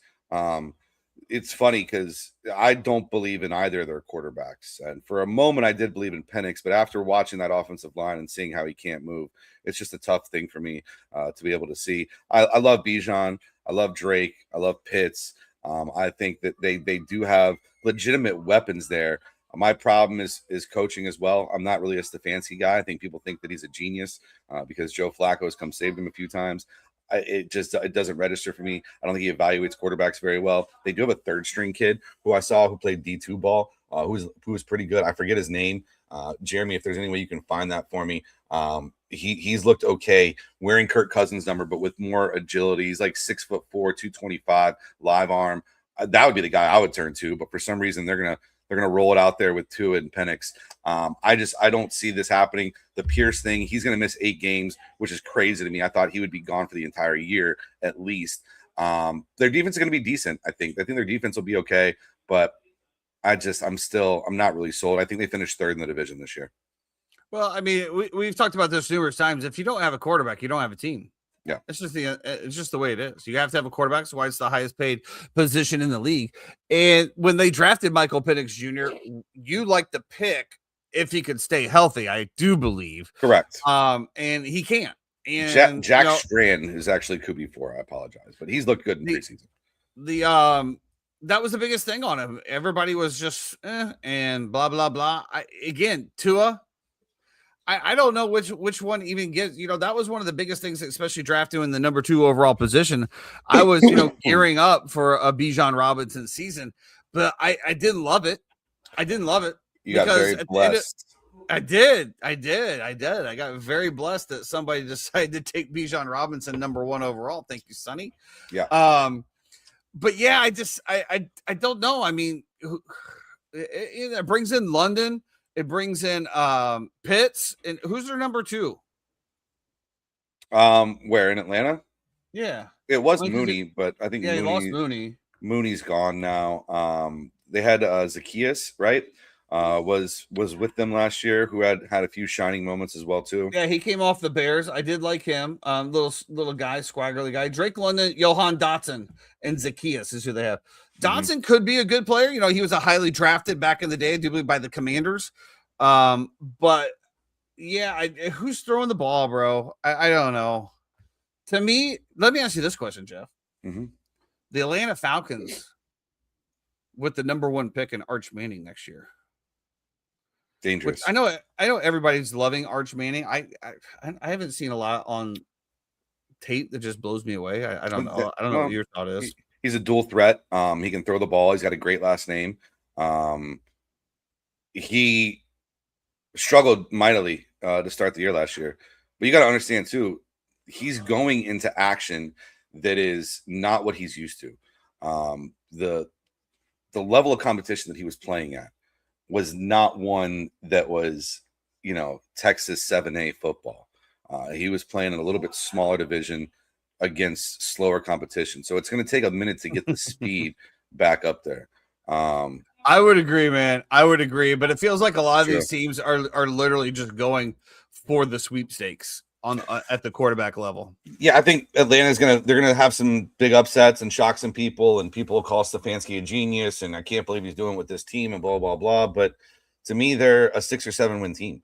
It's funny because I don't believe in either of their quarterbacks. And for a moment, I did believe in Penix, but after watching that offensive line and seeing how he can't move, it's just a tough thing for me to be able to see. I love Bijan. I love Drake. I love Pitts. I think that they do have legitimate weapons there. My problem is coaching as well. I'm not really a Stefanski guy. I think people think that he's a genius because Joe Flacco has come saved him a few times. It doesn't register for me. I don't think he evaluates quarterbacks very well. They do have a 3rd string kid who I saw who played D2 ball, who was pretty good. I forget his name. Jeremy, if there's any way you can find that for me. He's looked okay wearing Kirk Cousins' number, but with more agility. He's like 6'4", 225, live arm. That would be the guy I would turn to. But for some reason, they're gonna roll it out there with Tua and Penix. I don't see this happening. The Pierce thing, he's gonna miss 8 games, which is crazy to me. I thought he would be gone for the entire year at least. Their defense is gonna be decent. I think their defense will be okay, but I'm not really sold. I think they finished 3rd in the division this year. Well, I mean, we've talked about this numerous times. If you don't have a quarterback, you don't have a team. Yeah, it's just the way it is. You have to have a quarterback. That's why it's the highest paid position in the league. And when they drafted Michael Penix Jr., you like the pick if he could stay healthy. I do believe. Correct. And he can't. And Jack Strand is actually QB4. I apologize, but he's looked good in preseason. That was the biggest thing on him. Everybody was just and blah blah blah. Tua. I don't know which one even gets, that was one of the biggest things, especially drafting in the number 2 overall position. I was, gearing up for a Bijan Robinson season, but I didn't love it. I didn't love it. You got very blessed. I did. I got very blessed that somebody decided to take Bijan Robinson number 1 overall. Thank you, Sonny. Yeah. But yeah, I don't know. I mean, it brings in London. It brings in Pitts, and who's their number 2? Where in Atlanta? Yeah, it was Mooney, but I think he lost Mooney. Mooney's gone now. They had Zacchaeus, right? Was with them last year, who had a few shining moments as well too. Yeah, he came off the Bears. I did like him. Little guy, squaggerly guy. Drake London, Johan Dotson, and Zacchaeus is who they have. Dotson could be a good player. He was a highly drafted back in the day, I do believe, by the Commanders. But yeah, who's throwing the ball, bro? I don't know. To me, let me ask you this question, Jeff. The Atlanta Falcons with the number 1 pick in Arch Manning next year. Dangerous. I know everybody's loving Arch Manning. I haven't seen a lot on tape that just blows me away. I don't know. I don't know what your thought is. He's a dual threat. He can throw the ball. He's got a great last name. He struggled mightily to start the year last year. But you got to understand, too, he's going into action that is not what he's used to. The level of competition that he was playing at was not one that was, Texas 7A football. He was playing in a little bit smaller division against slower competition. So it's going to take a minute to get the speed back up there. I would agree, man. I would agree. But it feels like a lot of True. these teams are literally just going for the sweepstakes on at the quarterback level. Yeah, I think Atlanta's they're gonna have some big upsets and shock some people, and people will call Stefanski a genius, and I can't believe he's doing with this team and blah blah blah. But to me, they're a 6 or 7 win team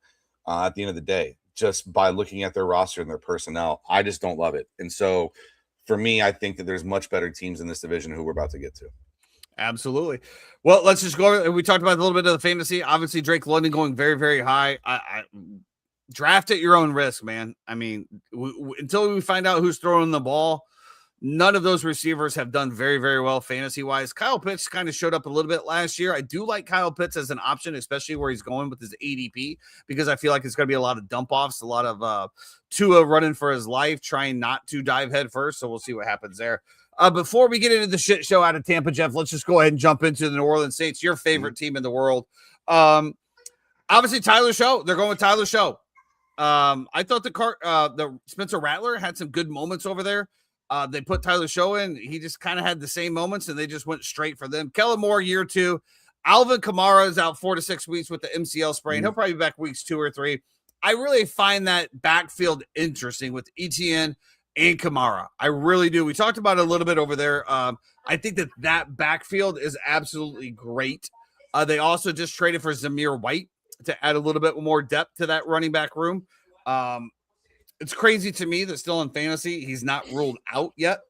at the end of the day, just by looking at their roster and their personnel. I just don't love it, and so for me, I think that there's much better teams in this division who we're about to get to. Absolutely. Well, let's just go over. We talked about a little bit of the fantasy. Obviously, Drake London going very, very high. I draft at your own risk, man. I mean, until we find out who's throwing the ball, none of those receivers have done very, very well fantasy-wise. Kyle Pitts kind of showed up a little bit last year. I do like Kyle Pitts as an option, especially where he's going with his ADP, because I feel like it's going to be a lot of dump-offs, a lot of Tua running for his life, trying not to dive head first, so we'll see what happens there. Before we get into the shit show out of Tampa, Jeff, let's just go ahead and jump into the New Orleans Saints, your favorite team in the world. Obviously, Tyler Show. They're going with Tyler Show. I thought the Spencer Rattler had some good moments over there. They put Tyler Show in. He just kind of had the same moments, and they just went straight for them. Kellen Moore, year 2. Alvin Kamara is out 4 to 6 weeks with the MCL sprain. He'll probably be back weeks 2 or 3. I really find that backfield interesting with ETN and Kamara. I really do. We talked about it a little bit over there. I think that backfield is absolutely great. They also just traded for Zamir White to add a little bit more depth to that running back room. It's crazy to me that still in fantasy, he's not ruled out yet.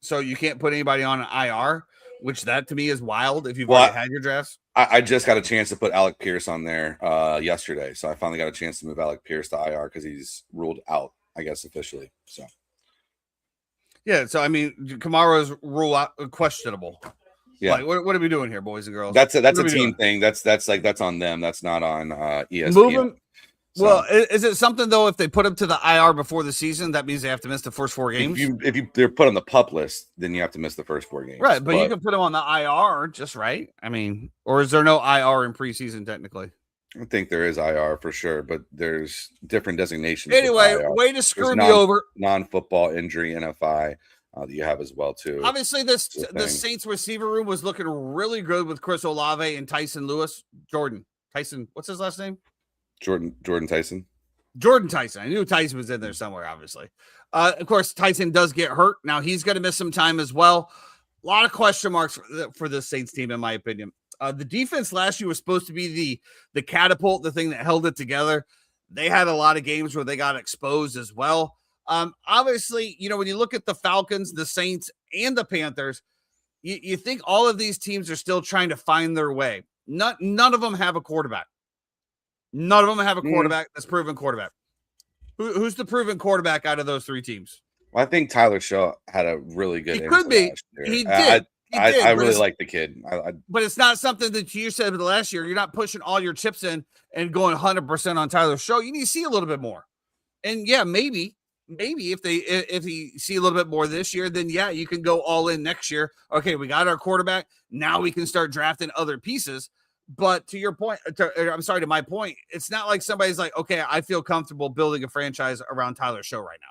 So you can't put anybody on an IR, which that to me is wild if you've already had your drafts. I just got a chance to put Alec Pierce on there yesterday. So I finally got a chance to move Alec Pierce to IR because he's ruled out, I guess, officially. So. Yeah, so I mean, Kamara's rule out questionable. Yeah, like, what are we doing here, boys and girls? That's a team thing. That's on them. That's not on ESPN. Moving. So. Well, is it something though? If they put him to the IR before the season, that means they have to miss the first 4 games. If they're put on the PUP list, then you have to miss the first 4 games. Right, but you can put him on the IR, just right. I mean, or is there no IR in preseason technically? I think there is IR for sure, but there's different designations. Anyway, way to screw me over. Non-football injury NFI. That you have as well too. Obviously, the Saints receiver room was looking really good with Chris Olave and Tyson Lewis. Tyson, what's his last name? Jordan Tyson. Jordan Tyson. I knew Tyson was in there somewhere, obviously. Of course, Tyson does get hurt. Now he's going to miss some time as well. A lot of question marks for the Saints team, in my opinion. The defense last year was supposed to be the catapult, the thing that held it together. They had a lot of games where they got exposed as well. Obviously, when you look at the Falcons, the Saints, and the Panthers, you think all of these teams are still trying to find their way. None of them have a quarterback. None of them have a quarterback that's proven quarterback. Who's the proven quarterback out of those 3 teams? Well, I think Tyler Shaw had a really good. He could be. He did. I really like the kid. But it's not something that you said last year. You're not pushing all your chips in and going 100% on Tyler Shaw. You need to see a little bit more. And yeah, maybe if you see a little bit more this year, then yeah, you can go all in next year. Okay, we got our quarterback. Now we can start drafting other pieces. But to your point, to my point, it's not like somebody's like, okay, I feel comfortable building a franchise around Tyler Show right now.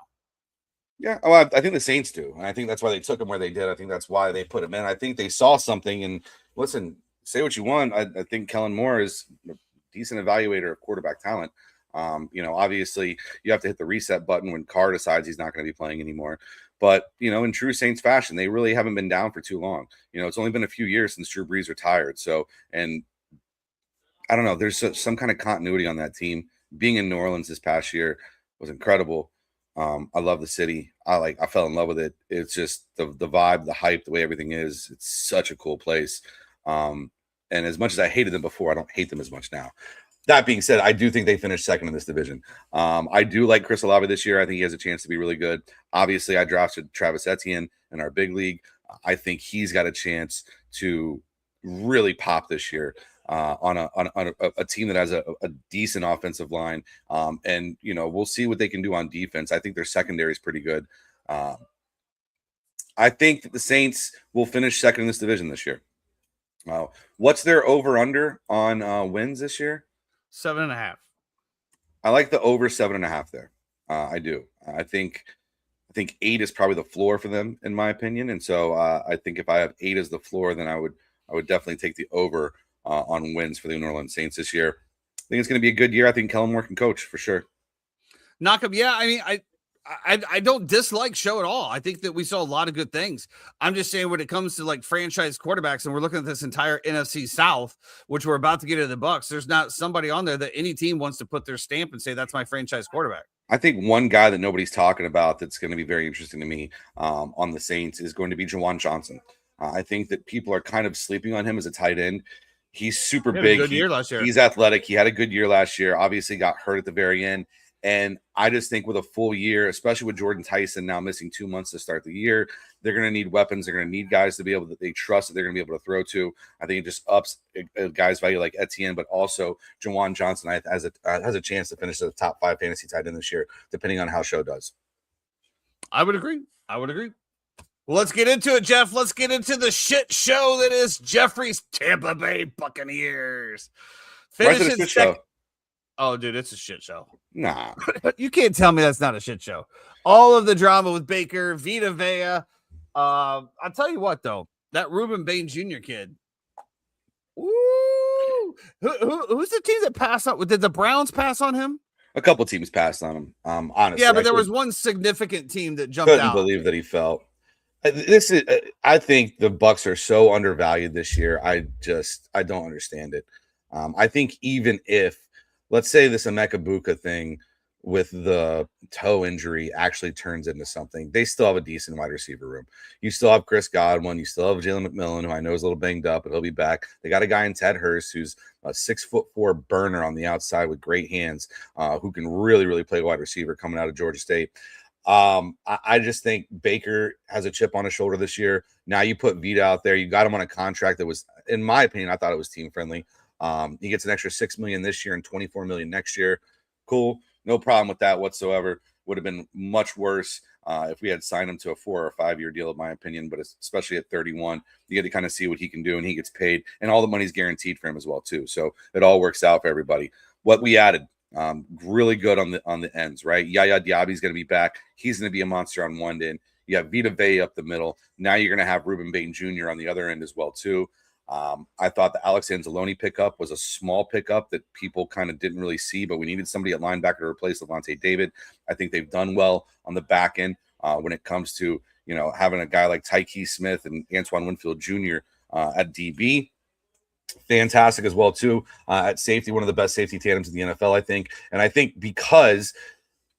Yeah, well, I think the Saints do. And I think that's why they took him where they did. I think that's why they put him in. I think they saw something. And listen, say what you want. I think Kellen Moore is a decent evaluator of quarterback talent. Obviously you have to hit the reset button when Carr decides he's not going to be playing anymore. But, in true Saints fashion, they really haven't been down for too long. It's only been a few years since Drew Brees retired. So, and I don't know, there's some kind of continuity on that team. Being in New Orleans this past year was incredible. I love the city. I fell in love with it. It's just the vibe, the hype, the way everything is. It's such a cool place. And as much as I hated them before, I don't hate them as much now. That being said, I do think they finished second in this division. I do like Chris Olave this year. I think he has a chance to be really good. Obviously, I drafted Travis Etienne in our big league. I think he's got a chance to really pop this year on a team that has a decent offensive line. And we'll see what they can do on defense. I think their secondary is pretty good. I think that the Saints will finish second in this division this year. What's their over-under on wins this year? 7.5. I like the over 7.5 there. I do. I think 8 is probably the floor for them, in my opinion. And so I think if I have 8 as the floor, then I would definitely take the over on wins for the New Orleans Saints this year. I think it's going to be a good year. I think Kellen Moore can coach for sure. Knock him. Yeah, I mean, I don't dislike Show at all. I think that we saw a lot of good things. I'm just saying when it comes to like franchise quarterbacks, and we're looking at this entire NFC South, which we're about to get to the Bucs, there's not somebody on there that any team wants to put their stamp and say that's my franchise quarterback. I think one guy that nobody's talking about that's going to be very interesting to me on the Saints is going to be Juwan Johnson. I think that people are kind of sleeping on him as a tight end. He's super big. Good year last year. He's athletic. He had a good year last year. Obviously got hurt at the very end. And I just think with a full year, especially with Jordan Tyson now missing 2 months to start the year, they're going to need weapons. They're going to need guys to be able to, they trust that they're going to be able to throw to. I think it just ups a guy's value like Etienne, but also Juwan Johnson has a chance to finish as a top 5 fantasy tight end this year, depending on how Show does. I would agree. Well, let's get into it, Jeff. Let's get into the shit show that is Jeffrey's Tampa Bay Buccaneers. Finishing second. Oh, dude, it's a shit show. Nah. You can't tell me that's not a shit show. All of the drama with Baker, Vita Vea. I'll tell you what, though. That Reuben Bain Jr. kid. Woo! Who's the team that passed on? Did the Browns pass on him? A couple teams passed on him, honestly. Yeah, but there was one significant team that jumped couldn't out. Believe that he fell. I think the Bucs are so undervalued this year. I don't understand it. I think even if, let's say this Emeka Buka thing with the toe injury actually turns into something, they still have a decent wide receiver room. You still have Chris Godwin. You still have Jalen McMillan, who I know is a little banged up, but he'll be back. They got a guy in Ted Hurst who's a 6'4" burner on the outside with great hands, who can really, really play wide receiver coming out of Georgia State. I just think Baker has a chip on his shoulder this year. Now you put Vita out there. You got him on a contract that was, in my opinion, I thought it was team friendly. He gets an extra $6 million this year and $24 million next year. Cool. No problem with that whatsoever. Would have been much worse if we had signed him to a 4 or 5 year deal, in my opinion, but especially at 31, you get to kind of see what he can do, and he gets paid, and all the money's guaranteed for him as well, too. So it all works out for everybody. What we added, really good on the ends, right? Yaya Diaby's going to be back. He's going to be a monster on one end. You have Vita Vea up the middle. Now you're going to have Reuben Bain Jr. on the other end as well, too. I thought the Alex Anzalone pickup was a small pickup that people kind of didn't really see, but we needed somebody at linebacker to replace Levante David. I think they've done well on the back end when it comes to, having a guy like Tyke Smith and Antoine Winfield Jr. At DB. Fantastic as well, too. At safety, one of the best safety tandems in the NFL, I think. And I think because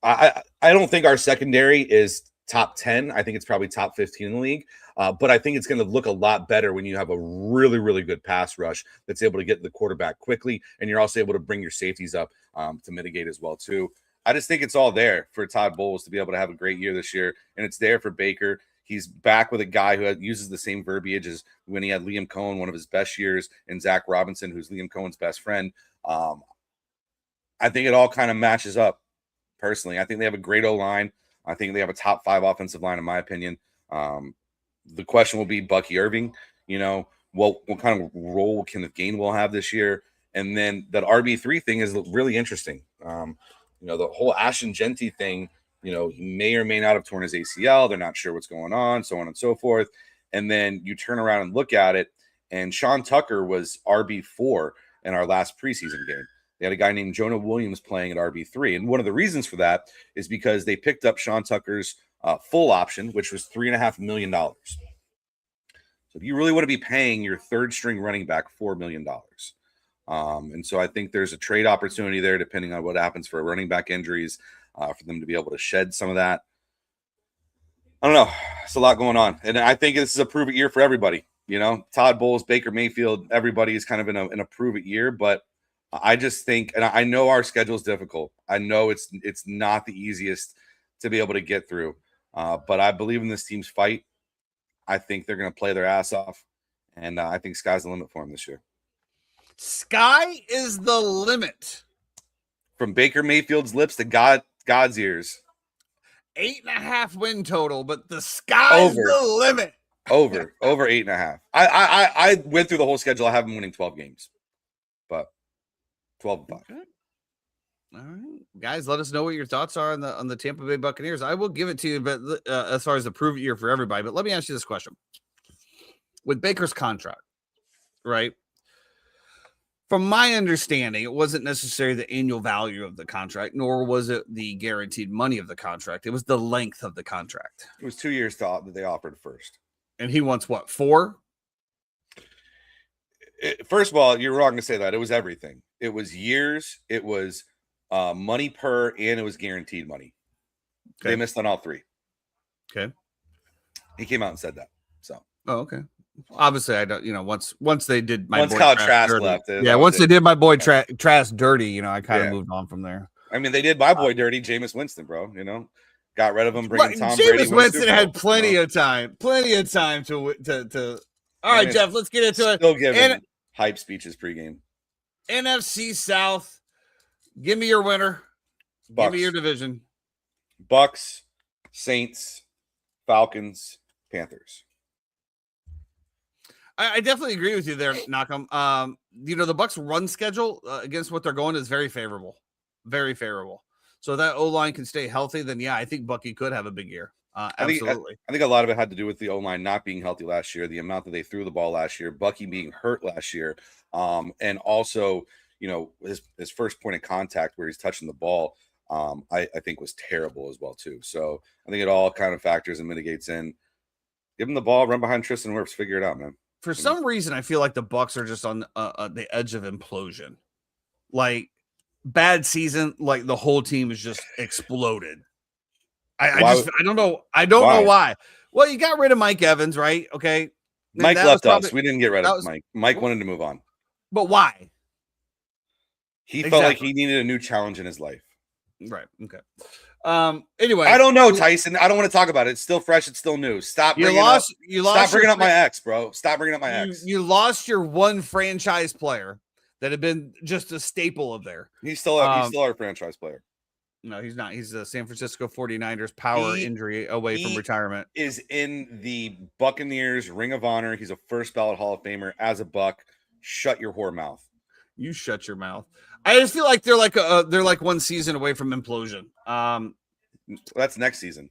I don't think our secondary is top 10. I think it's probably top 15 in the league. But I think it's going to look a lot better when you have a really, really good pass rush that's able to get the quarterback quickly, and you're also able to bring your safeties up to mitigate as well, too. I just think it's all there for Todd Bowles to be able to have a great year this year, and it's there for Baker. He's back with a guy who uses the same verbiage as when he had Liam Cohen, one of his best years, and Zach Robinson, who's Liam Cohen's best friend. I think it all kind of matches up, personally. I think they have a great O-line. I think they have a top 5 offensive line, in my opinion. The question will be Bucky Irving, what kind of role Kenneth Gainwell have this year? And then that RB3 thing is really interesting. The whole Ashton Genty thing, he may or may not have torn his ACL. They're not sure what's going on, so on and so forth. And then you turn around and look at it, and Sean Tucker was RB4 in our last preseason game. They had a guy named Jonah Williams playing at RB3. And one of the reasons for that is because they picked up Sean Tucker's full option, which was $3.5 million. So if you really want to be paying your third string running back $4 million. And so I think there's a trade opportunity there, depending on what happens for running back injuries, for them to be able to shed some of that. I don't know. It's a lot going on. And I think this is a prove it year for everybody. Todd Bowles, Baker Mayfield, everybody is kind of in a prove it year, but I just think, and I know our schedule is difficult. I know it's not the easiest to be able to get through. But I believe in this team's fight. I think they're going to play their ass off. And I think sky's the limit for them this year. Sky is the limit. From Baker Mayfield's lips to God's ears. 8.5 win total, but the sky's the limit. Over 8.5. I went through the whole schedule. I have them winning 12 games. But 12-5. All right, guys, let us know what your thoughts are on the Tampa Bay Buccaneers. I will give it to you, but as far as the prove it year for everybody, but let me ask you this question: with Baker's contract, right? From my understanding, it wasn't necessarily the annual value of the contract, nor was it the guaranteed money of the contract. It was the length of the contract. It was 2 years that they offered first. And he wants what, 4? First of all, you're wrong to say that. It was everything. It was years, it was money per, and it was guaranteed money. Okay. They missed on all 3. Okay. He came out and said that. So. Oh, okay. Obviously, I don't. Once they did my once boy Kyle Trask left, once they did my boy Trask dirty, I kind of moved on from there. I mean, they did my boy dirty, Jameis Winston, bro. Got rid of him, bringing Tom Brady. Jameis Winston had plenty of time to. All right, Jeff, let's get into it. Still giving hype speeches pregame. NFC South, give me your winner. Bucks. Give me your division. Bucks, Saints, Falcons, Panthers. I definitely agree with you there, Knockham. The Bucks' run schedule against what they're going is very favorable. Very favorable. So that O-line can stay healthy, then I think Bucky could have a big year. Absolutely. I think a lot of it had to do with the O-line not being healthy last year, the amount that they threw the ball last year, Bucky being hurt last year, and also, his first point of contact where he's touching the ball, I think was terrible as well too. So I think it all kind of factors and mitigates in. Give him the ball, run behind Tristan Wirfs, figure it out, man. For some reason, I feel like the Bucks are just on the edge of implosion. Like, bad season, like the whole team is just exploded. I don't know. I don't know why. Well, you got rid of Mike Evans, right? Okay. Mike left us. We didn't get rid of Mike. Mike wanted to move on. But why? He felt like he needed a new challenge in his life. Right. Okay. Anyway, I don't know, Tyson. I don't want to talk about it. It's still fresh. It's still new. Stop bringing up my ex, bro. Stop bringing up my ex. You lost your one franchise player that had been just a staple of there. He's still our franchise player. No, he's not. He's the San Francisco 49ers power injury away from retirement. Is in the Buccaneers Ring of Honor. He's a first ballot Hall of Famer as a Buck. Shut your whore mouth. You shut your mouth. I just feel like they're like one season away from implosion. That's next season.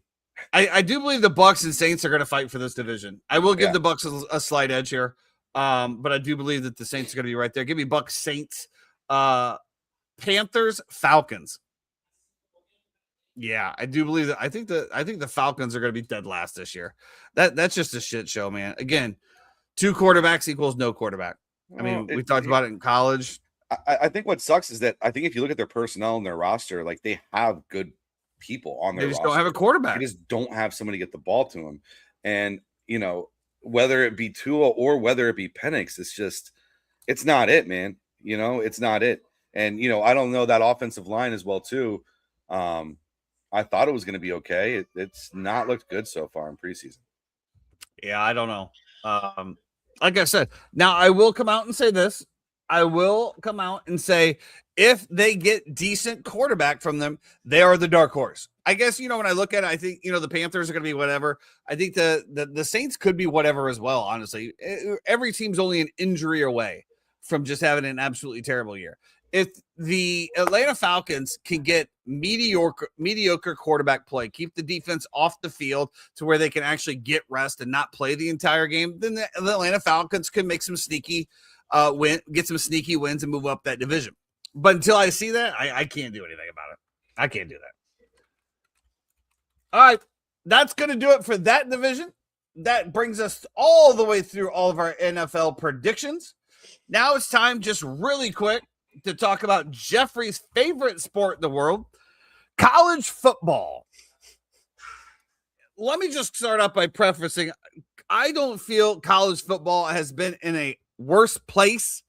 I do believe the Bucks and Saints are going to fight for this division. I will give the Bucks a slight edge here, but I do believe that the Saints are going to be right there. Give me Bucks, Saints, Panthers, Falcons. Yeah, I do believe that. I think the Falcons are going to be dead last this year. That's just a shit show, man. Again, 2 quarterbacks equals no quarterback. I mean, we talked about it in college. I think what sucks is that I think if you look at their personnel and their roster, like they have good people on their roster. They just don't have a quarterback. They just don't have somebody get the ball to them. And, whether it be Tua or whether it be Penix, it's not it, man. It's not it. And, I don't know that offensive line as well, too. I thought it was going to be okay. It's not looked good so far in preseason. Yeah, I don't know. Like I said, now I will come out and say this. I will come out and say if they get decent quarterback from them, they are the dark horse. I guess, when I look at it, I think, the Panthers are going to be whatever. I think the Saints could be whatever as well, honestly. Every team's only an injury away from just having an absolutely terrible year. If the Atlanta Falcons can get mediocre quarterback play, keep the defense off the field to where they can actually get rest and not play the entire game, then the Atlanta Falcons could make some sneaky get some sneaky wins and move up that division. But until I see that, I can't do anything about it. I can't do that. All right, that's going to do it for that division. That brings us all the way through all of our NFL predictions. Now it's time, just really quick, to talk about Jeffrey's favorite sport in the world, college football. Let me just start off by prefacing, I don't feel college football has been in a worse place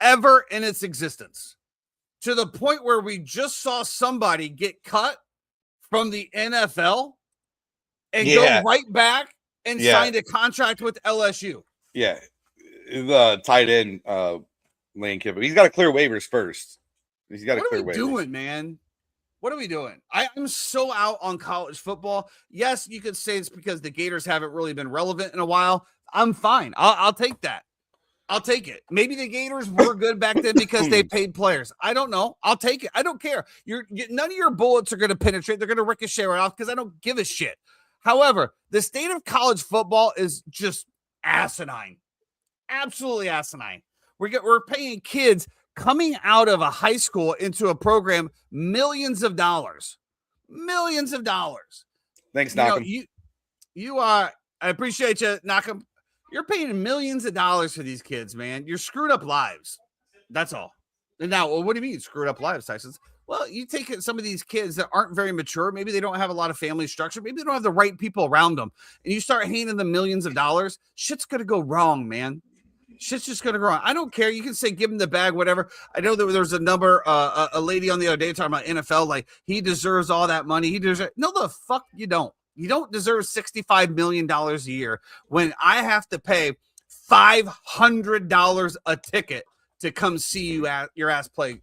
ever in its existence, to the point where we just saw somebody get cut from the NFL and go right back and signed a contract with LSU. Yeah. The tight end, Lane Kiffin. He's got to clear waivers first. He's got to clear waivers. What are we doing, man? What are we doing? I'm so out on college football. Yes, you could say it's because the Gators haven't really been relevant in a while. I'm fine. I'll take that. I'll take it. Maybe the Gators were good back then because they paid players. I don't know. I'll take it. I don't care. None of your bullets are going to penetrate. They're going to ricochet right off because I don't give a shit. However, the state of college football is just asinine. Absolutely asinine. We're paying kids coming out of a high school into a program millions of dollars. Millions of dollars. Thanks, Knockham. I appreciate you, Knockham. You're paying millions of dollars for these kids, man. You're screwed up lives. That's all. And now, well, what do you mean screwed up lives, Tyson? Well, you take some of these kids that aren't very mature. Maybe they don't have a lot of family structure. Maybe they don't have the right people around them. And you start handing them millions of dollars. Shit's going to go wrong, man. Shit's just going to go wrong. I don't care. You can say, give him the bag, whatever. I know that there's a lady on the other day talking about NFL, like he deserves all that money. He deserves. No, the fuck you don't. You don't deserve $65 million a year when I have to pay $500 a ticket to come see you at your ass play.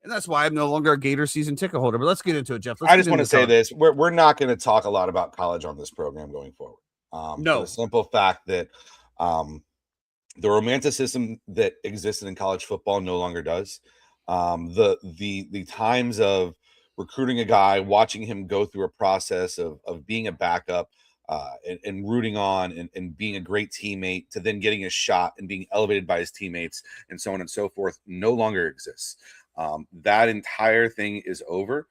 And that's why I'm no longer a Gator season ticket holder. But let's get into it, Jeff. I just want to say this. We're not going to talk a lot about college on this program going forward. No. For the simple fact that the romanticism that existed in college football no longer does. The times of recruiting a guy, watching him go through a process of being a backup and rooting on and being a great teammate to then getting a shot and being elevated by his teammates and so on and so forth no longer exists. That entire thing is over.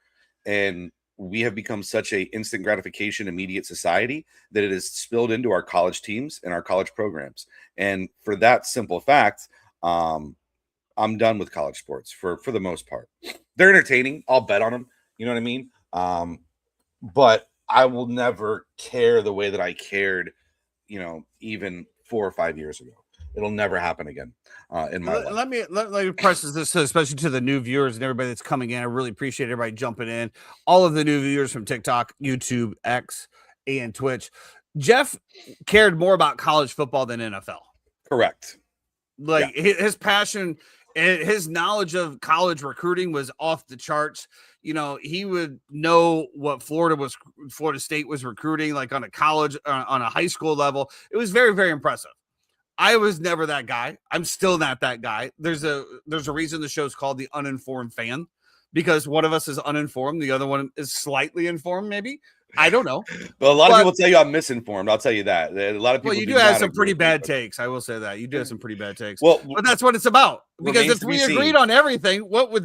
And we have become such a instant gratification, immediate society that it has spilled into our college teams and our college programs. And for that simple fact, I'm done with college sports for the most part. They're entertaining. I'll bet on them. You know what I mean? But I will never care the way that I cared, even 4 or 5 years ago. It'll never happen again in my life. Let me press this, especially to the new viewers and everybody that's coming in. I really appreciate everybody jumping in. All of the new viewers from TikTok, YouTube, X, and Twitch. Jeff cared more about college football than NFL. Correct. Like his passion and his knowledge of college recruiting was off the charts. He would know what Florida State was recruiting, like on a college, on a high school level. It was very, very impressive. I was never that guy. I'm still not that guy. There's a reason the show's called the Uninformed Fan, because one of us is uninformed, the other one is slightly informed, maybe. I don't know. Well, a lot of people tell you I'm misinformed. I'll tell you that. A lot of people. Well, you do have some pretty bad takes. I will say that. You do have some pretty bad takes. Well, but that's what it's about. Because if we agreed on everything, what would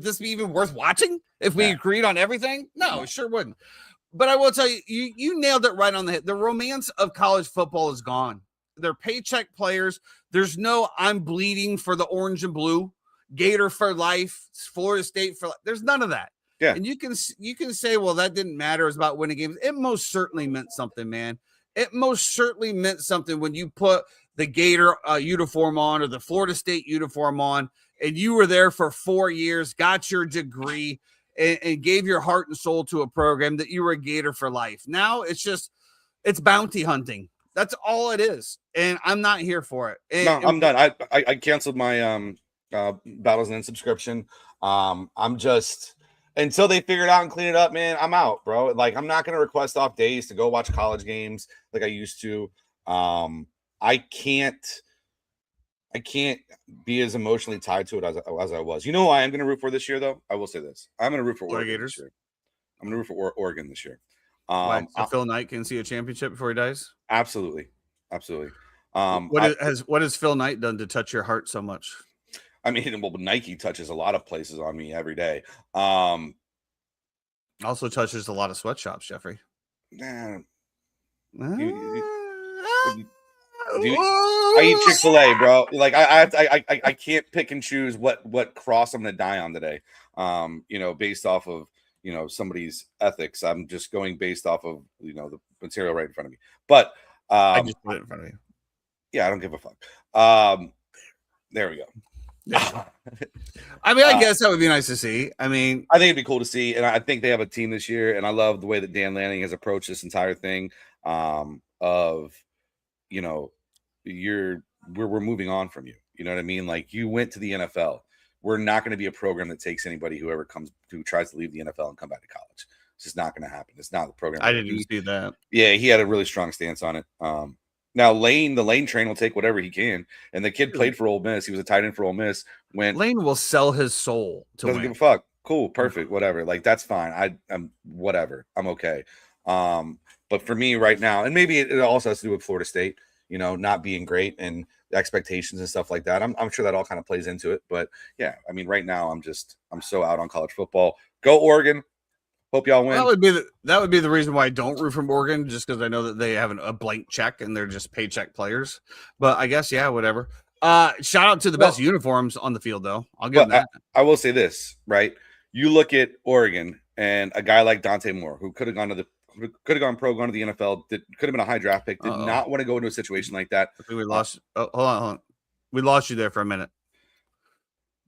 this be even worth watching? If we agreed on everything? No, it sure wouldn't. But I will tell you, you nailed it right on the head. The romance of college football is gone. They're paycheck players. There's no I'm bleeding for the orange and blue, Gator for life, Florida State for life. There's none of that. Yeah. And you can say, well, that didn't matter. It's about winning games. It most certainly meant something, man. It most certainly meant something when you put the Gator uniform on or the Florida State uniform on, and you were there for 4 years, got your degree, and gave your heart and soul to a program that you were a Gator for life. Now it's bounty hunting. That's all it is. And I'm not here for it. I'm done. I canceled my Battles and subscription. I'm just, until they figure it out and clean it up, man, I'm out, bro. Like, I'm not going to request off days to go watch college games like I used to. I can't be as emotionally tied to it as I was. You know who I am going to root for this year, though? I will say this. I'm going to root for Oregon this year. I'm going to root for Oregon this year. So Phil Knight can see a championship before he dies? Absolutely. What has Phil Knight done to touch your heart so much? I mean, well, Nike touches a lot of places on me every day. Also touches a lot of sweatshops, Jeffrey. I eat Chick-fil-A, bro. Like I can't pick and choose what cross I'm gonna die on today. Based off of somebody's ethics. I'm just going based off of the material right in front of me. But I just put it in front of you. Yeah, I don't give a fuck. There we go. Yeah. I mean, I guess that would be nice to see. I mean, I think it'd be cool to see, and I think they have a team this year, and I love the way that Dan Lanning has approached this entire thing. We're moving on from you. You know what I mean? Like, you went to the NFL. We're not going to be a program that takes anybody who tries to leave the NFL and come back to college. It's just not going to happen. It's not the program. I didn't even see that. Yeah, he had a really strong stance on it. Now Lane, the Lane train will take whatever he can, and the kid played for Ole Miss. He was a tight end for Ole Miss. Lane will sell his soul to doesn't win. give a fuck. Cool, perfect, whatever. Like that's fine. I'm whatever. I'm okay. But for me right now, and maybe it also has to do with Florida State, not being great and expectations and stuff like that. I'm sure that all kind of plays into it. But yeah, I mean, right now I'm so out on college football. Go Oregon. Hope y'all win. That would be the reason why I don't root for Oregon, just because I know that they have a blank check and they're just paycheck players. But I guess whatever. Shout out to the best uniforms on the field, though. I'll give them that. I will say this, right? You look at Oregon and a guy like Dante Moore, who could have gone pro, gone to the NFL, could have been a high draft pick, did not want to go into a situation like that. We lost. Hold on. We lost you there for a minute.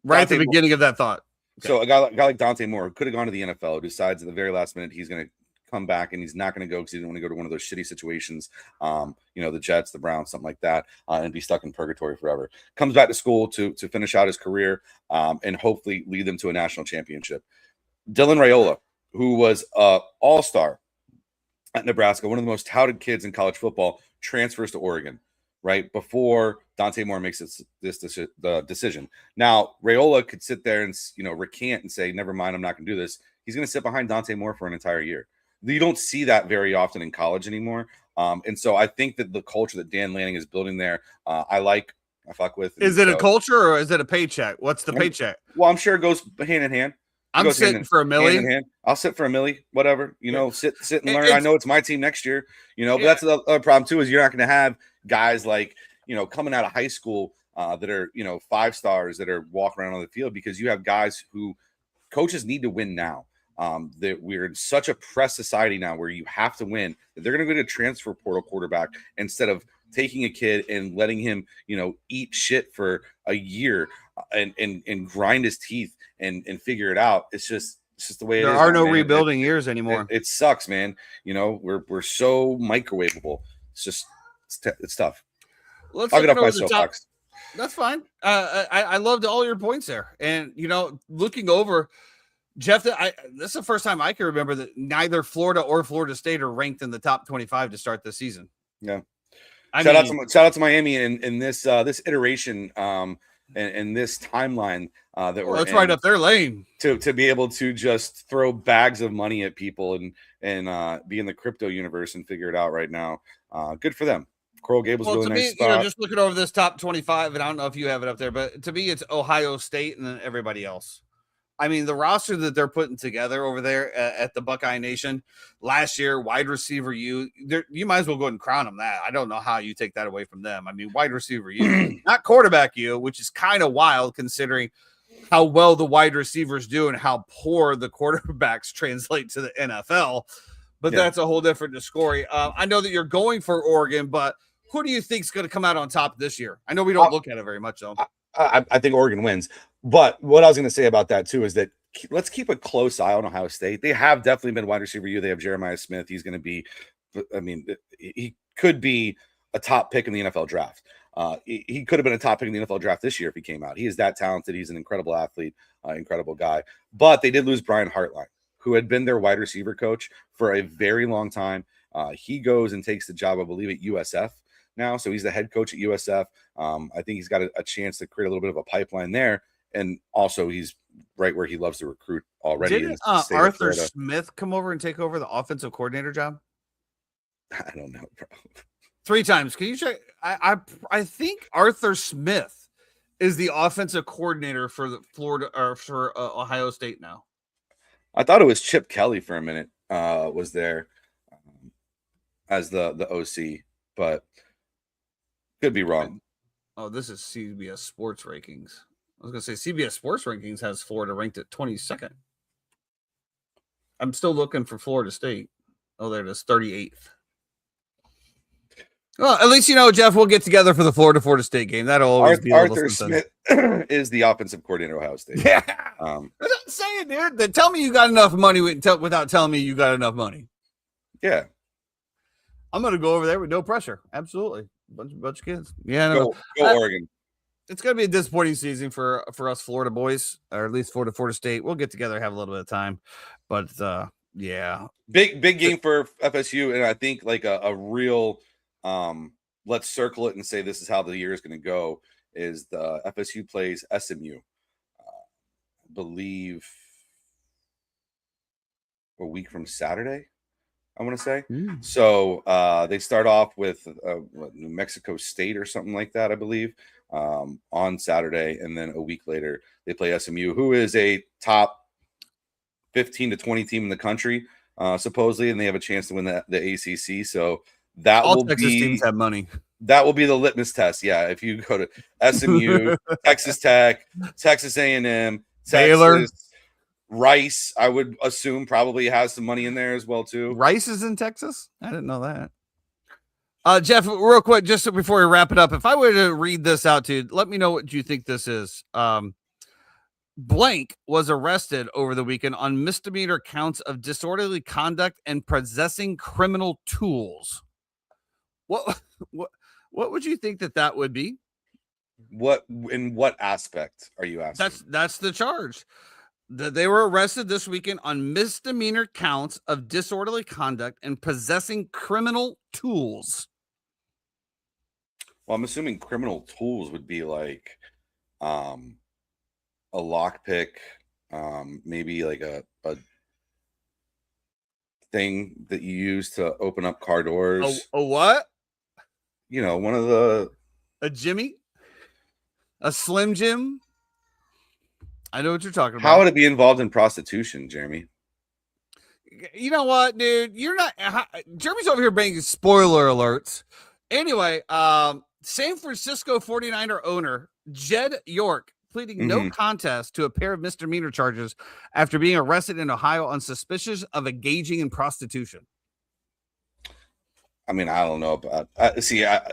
Right at the beginning of that thought. Okay. So a guy like Dante Moore could have gone to the NFL, who decides at the very last minute he's going to come back and he's not going to go because he didn't want to go to one of those shitty situations, the Jets, the Browns, something like that, and be stuck in purgatory forever. Comes back to school to finish out his career and hopefully lead them to a national championship. Dylan Raiola, who was an all-star at Nebraska, one of the most touted kids in college football, transfers to Oregon, right before Dante Moore makes the decision. Now, Raiola could sit there and recant and say, never mind, I'm not going to do this. He's going to sit behind Dante Moore for an entire year. You don't see that very often in college anymore. And so I think that the culture that Dan Lanning is building there, I fuck with. Is it a culture or is it a paycheck? What's the paycheck? Well, I'm sure it goes hand in hand. I'm sitting for a millie. I'll sit for a millie, whatever, sit and learn. I know it's my team next year, but that's the other problem too, is you're not going to have guys like, coming out of high school that are, 5 stars that are walking around on the field, because you have guys who coaches need to win now. That we're in such a press society now where you have to win, that they're going to go to transfer portal quarterback instead of taking a kid and letting him, eat shit for a year and grind his teeth and figure it out. It's just the way it is. There are no rebuilding years anymore. It sucks, man. We're so microwavable. It's tough. I'll get off my soapbox. That's fine. I loved all your points there. And, looking over, Jeff, this is the first time I can remember that neither Florida or Florida State are ranked in the top 25 to start the season. Yeah. Shout out to Miami in this its and this timeline that we're that's right up their lane to be able to just throw bags of money at people and be in the crypto universe and figure it out right now. Good for them. Coral Gables really nice spot. Just looking over this top 25, and I don't know if you have it up there, but to me, it's Ohio State and then everybody else. I mean, the roster that they're putting together over there at the Buckeye Nation last year, wide receiver you might as well go ahead and crown them that. I don't know how you take that away from them. I mean, wide receiver you, not quarterback you, which is kind of wild considering how well the wide receivers do and how poor the quarterbacks translate to the NFL. But that's a whole different story. I know that you're going for Oregon, but who do you think is going to come out on top this year? I know we don't look at it very much, though. I think Oregon wins. But what I was going to say about that, too, is that let's keep a close eye on Ohio State. They have definitely been wide receiver you. They have Jeremiah Smith. He's going to be, he could be a top pick in the NFL draft. He could have been a top pick in the NFL draft this year if he came out. He is that talented. He's an incredible athlete, incredible guy. But they did lose Brian Hartline, who had been their wide receiver coach for a very long time. He goes and takes the job, I believe, at USF now. So he's the head coach at USF. I think he's got a chance to create a little bit of a pipeline there. And also he's right where he loves to recruit already. Didn't Arthur Smith come over and take over the offensive coordinator job? I don't know, bro. 3 times. Can you check? I think Arthur Smith is the offensive coordinator for the Florida or for Ohio State now. I thought it was Chip Kelly for a minute. Was there as the OC, but could be wrong. Oh, this is CBS Sports Rankings. I was going to say CBS Sports Rankings has Florida ranked at 22nd. I'm still looking for Florida State. Oh, there it is, 38th. Well, at least Jeff, we'll get together for the Florida State game. That'll always be Arthur Smith is the offensive coordinator of Ohio State. Yeah, I'm not saying, dude. Then tell me you got enough money without telling me you got enough money. Yeah, I'm going to go over there with no pressure. Absolutely, bunch of kids. Yeah, no. Go Oregon. It's going to be a disappointing season for us Florida boys, or at least Florida State. We'll get together, have a little bit of time, but yeah, big game for FSU, and I think like a real let's circle it and say this is how the year is going to go, is the FSU plays SMU. I believe a week from Saturday, I want to say. So they start off with New Mexico State or something like that, I believe, on Saturday. And then a week later, they play SMU, who is a top 15 to 20 team in the country, supposedly, and they have a chance to win the ACC. So that All will Texas be teams have money. That will be the litmus test. Yeah, if you go to SMU, Texas Tech, Texas A&M, Baylor, Texas, Rice, I would assume probably has some money in there as well too. Rice is in Texas? I didn't know that. Jeff, real quick, just before we wrap it up, if I were to read this out to you, let me know what you think this is. Blank was arrested over the weekend on misdemeanor counts of disorderly conduct and possessing criminal tools. What would you think that would be? In what aspect are you asking? That's the charge. They were arrested this weekend on misdemeanor counts of disorderly conduct and possessing criminal tools. Well, I'm assuming criminal tools would be like a lockpick, maybe like a thing that you use to open up car doors. A what? You know, one of the... A Jimmy? A Slim Jim? I know what you're talking about. How would it be involved in prostitution, Jeremy? You know what, dude? You're not... Jeremy's over here bringing spoiler alerts. Anyway, San Francisco 49er owner Jed York pleading no contest to a pair of misdemeanor charges after being arrested in Ohio on suspicion of engaging in prostitution. I mean, I don't know about...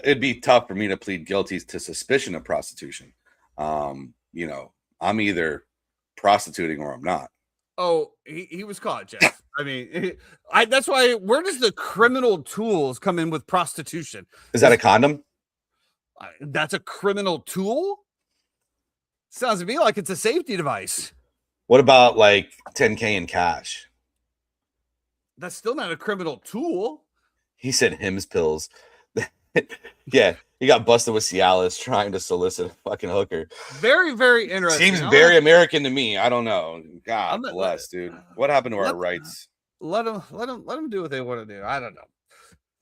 it'd be tough for me to plead guilty to suspicion of prostitution. You know, I'm either prostituting or I'm not. Oh, he was caught, Jeff. I mean, that's why. Where does the criminal tools come in with prostitution? Is that a condom? That's a criminal tool? Sounds to me like it's a safety device. What about like 10K in cash? That's still not a criminal tool. He said Hims pills. Yeah, he got busted with Cialis trying to solicit a fucking hooker. Very, very interesting. Seems very American to me. I don't know. God bless, dude. What happened to our rights? Let them do what they want to do. I don't know.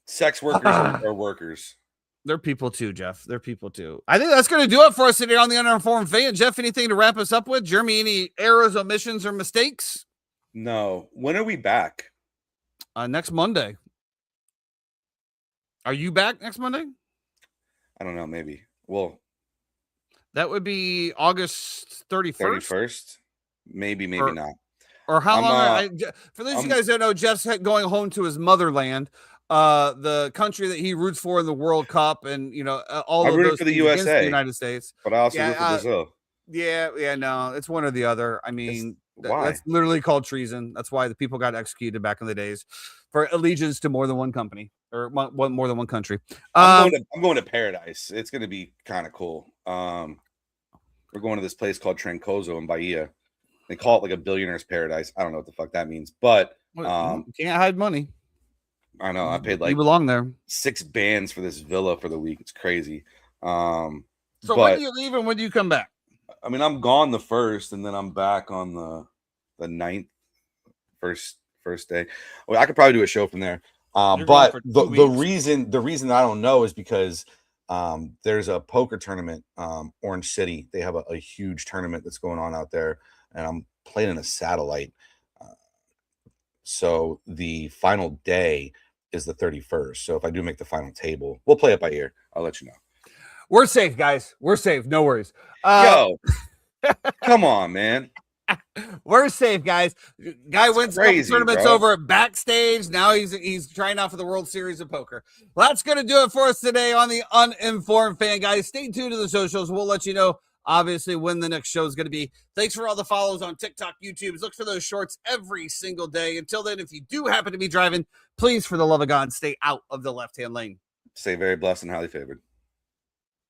Sex workers are workers. They're people too, Jeff. They're people too. I think that's going to do it for us today on the Uninformed Fan. Jeff, anything to wrap us up with? Jeremy, any errors, omissions, or mistakes? No. When are we back? Next Monday. Are you back next Monday? I don't know. Maybe. Well, that would be August 31st. 31st? Maybe not. Or how long? For those of you guys that don't know, Jeff's going home to his motherland, the country that he roots for in the World Cup, and you know all of those for the USA, the United States. But I also root for Brazil. Yeah, no, it's one or the other. I mean, why? That's literally called treason. That's why the people got executed back in the days for allegiance to more than one company or more than one country. I'm going to paradise. It's going to be kind of cool. We're going to this place called Trancoso in Bahia. They call it like a billionaire's paradise. I don't know what the fuck that means, but you can't hide money. I know. I paid like you belong there. 6 bands for this villa for the week. It's crazy. So when do you leave and when do you come back? I mean, I'm gone the 1st, and then I'm back on the 9th, first day. Well, I could probably do a show from there. But the reason I don't know is because there's a poker tournament, Orange City. They have a huge tournament that's going on out there, and I'm playing in a satellite. So the final day is the 31st. So if I do make the final table, we'll play it by ear. I'll let you know. We're safe, guys. We're safe. No worries. Yo, come on, man. We're safe, guys. Guy wins crazy, tournaments bro. over at backstage. Now he's trying out for the World Series of Poker. Well, that's going to do it for us today on the Uninformed Fan, guys. Stay tuned to the socials. We'll let you know, obviously, when the next show is going to be. Thanks for all the follows on TikTok, YouTube. Look for those shorts every single day. Until then, if you do happen to be driving, please, for the love of God, stay out of the left-hand lane. Stay very blessed and highly favored.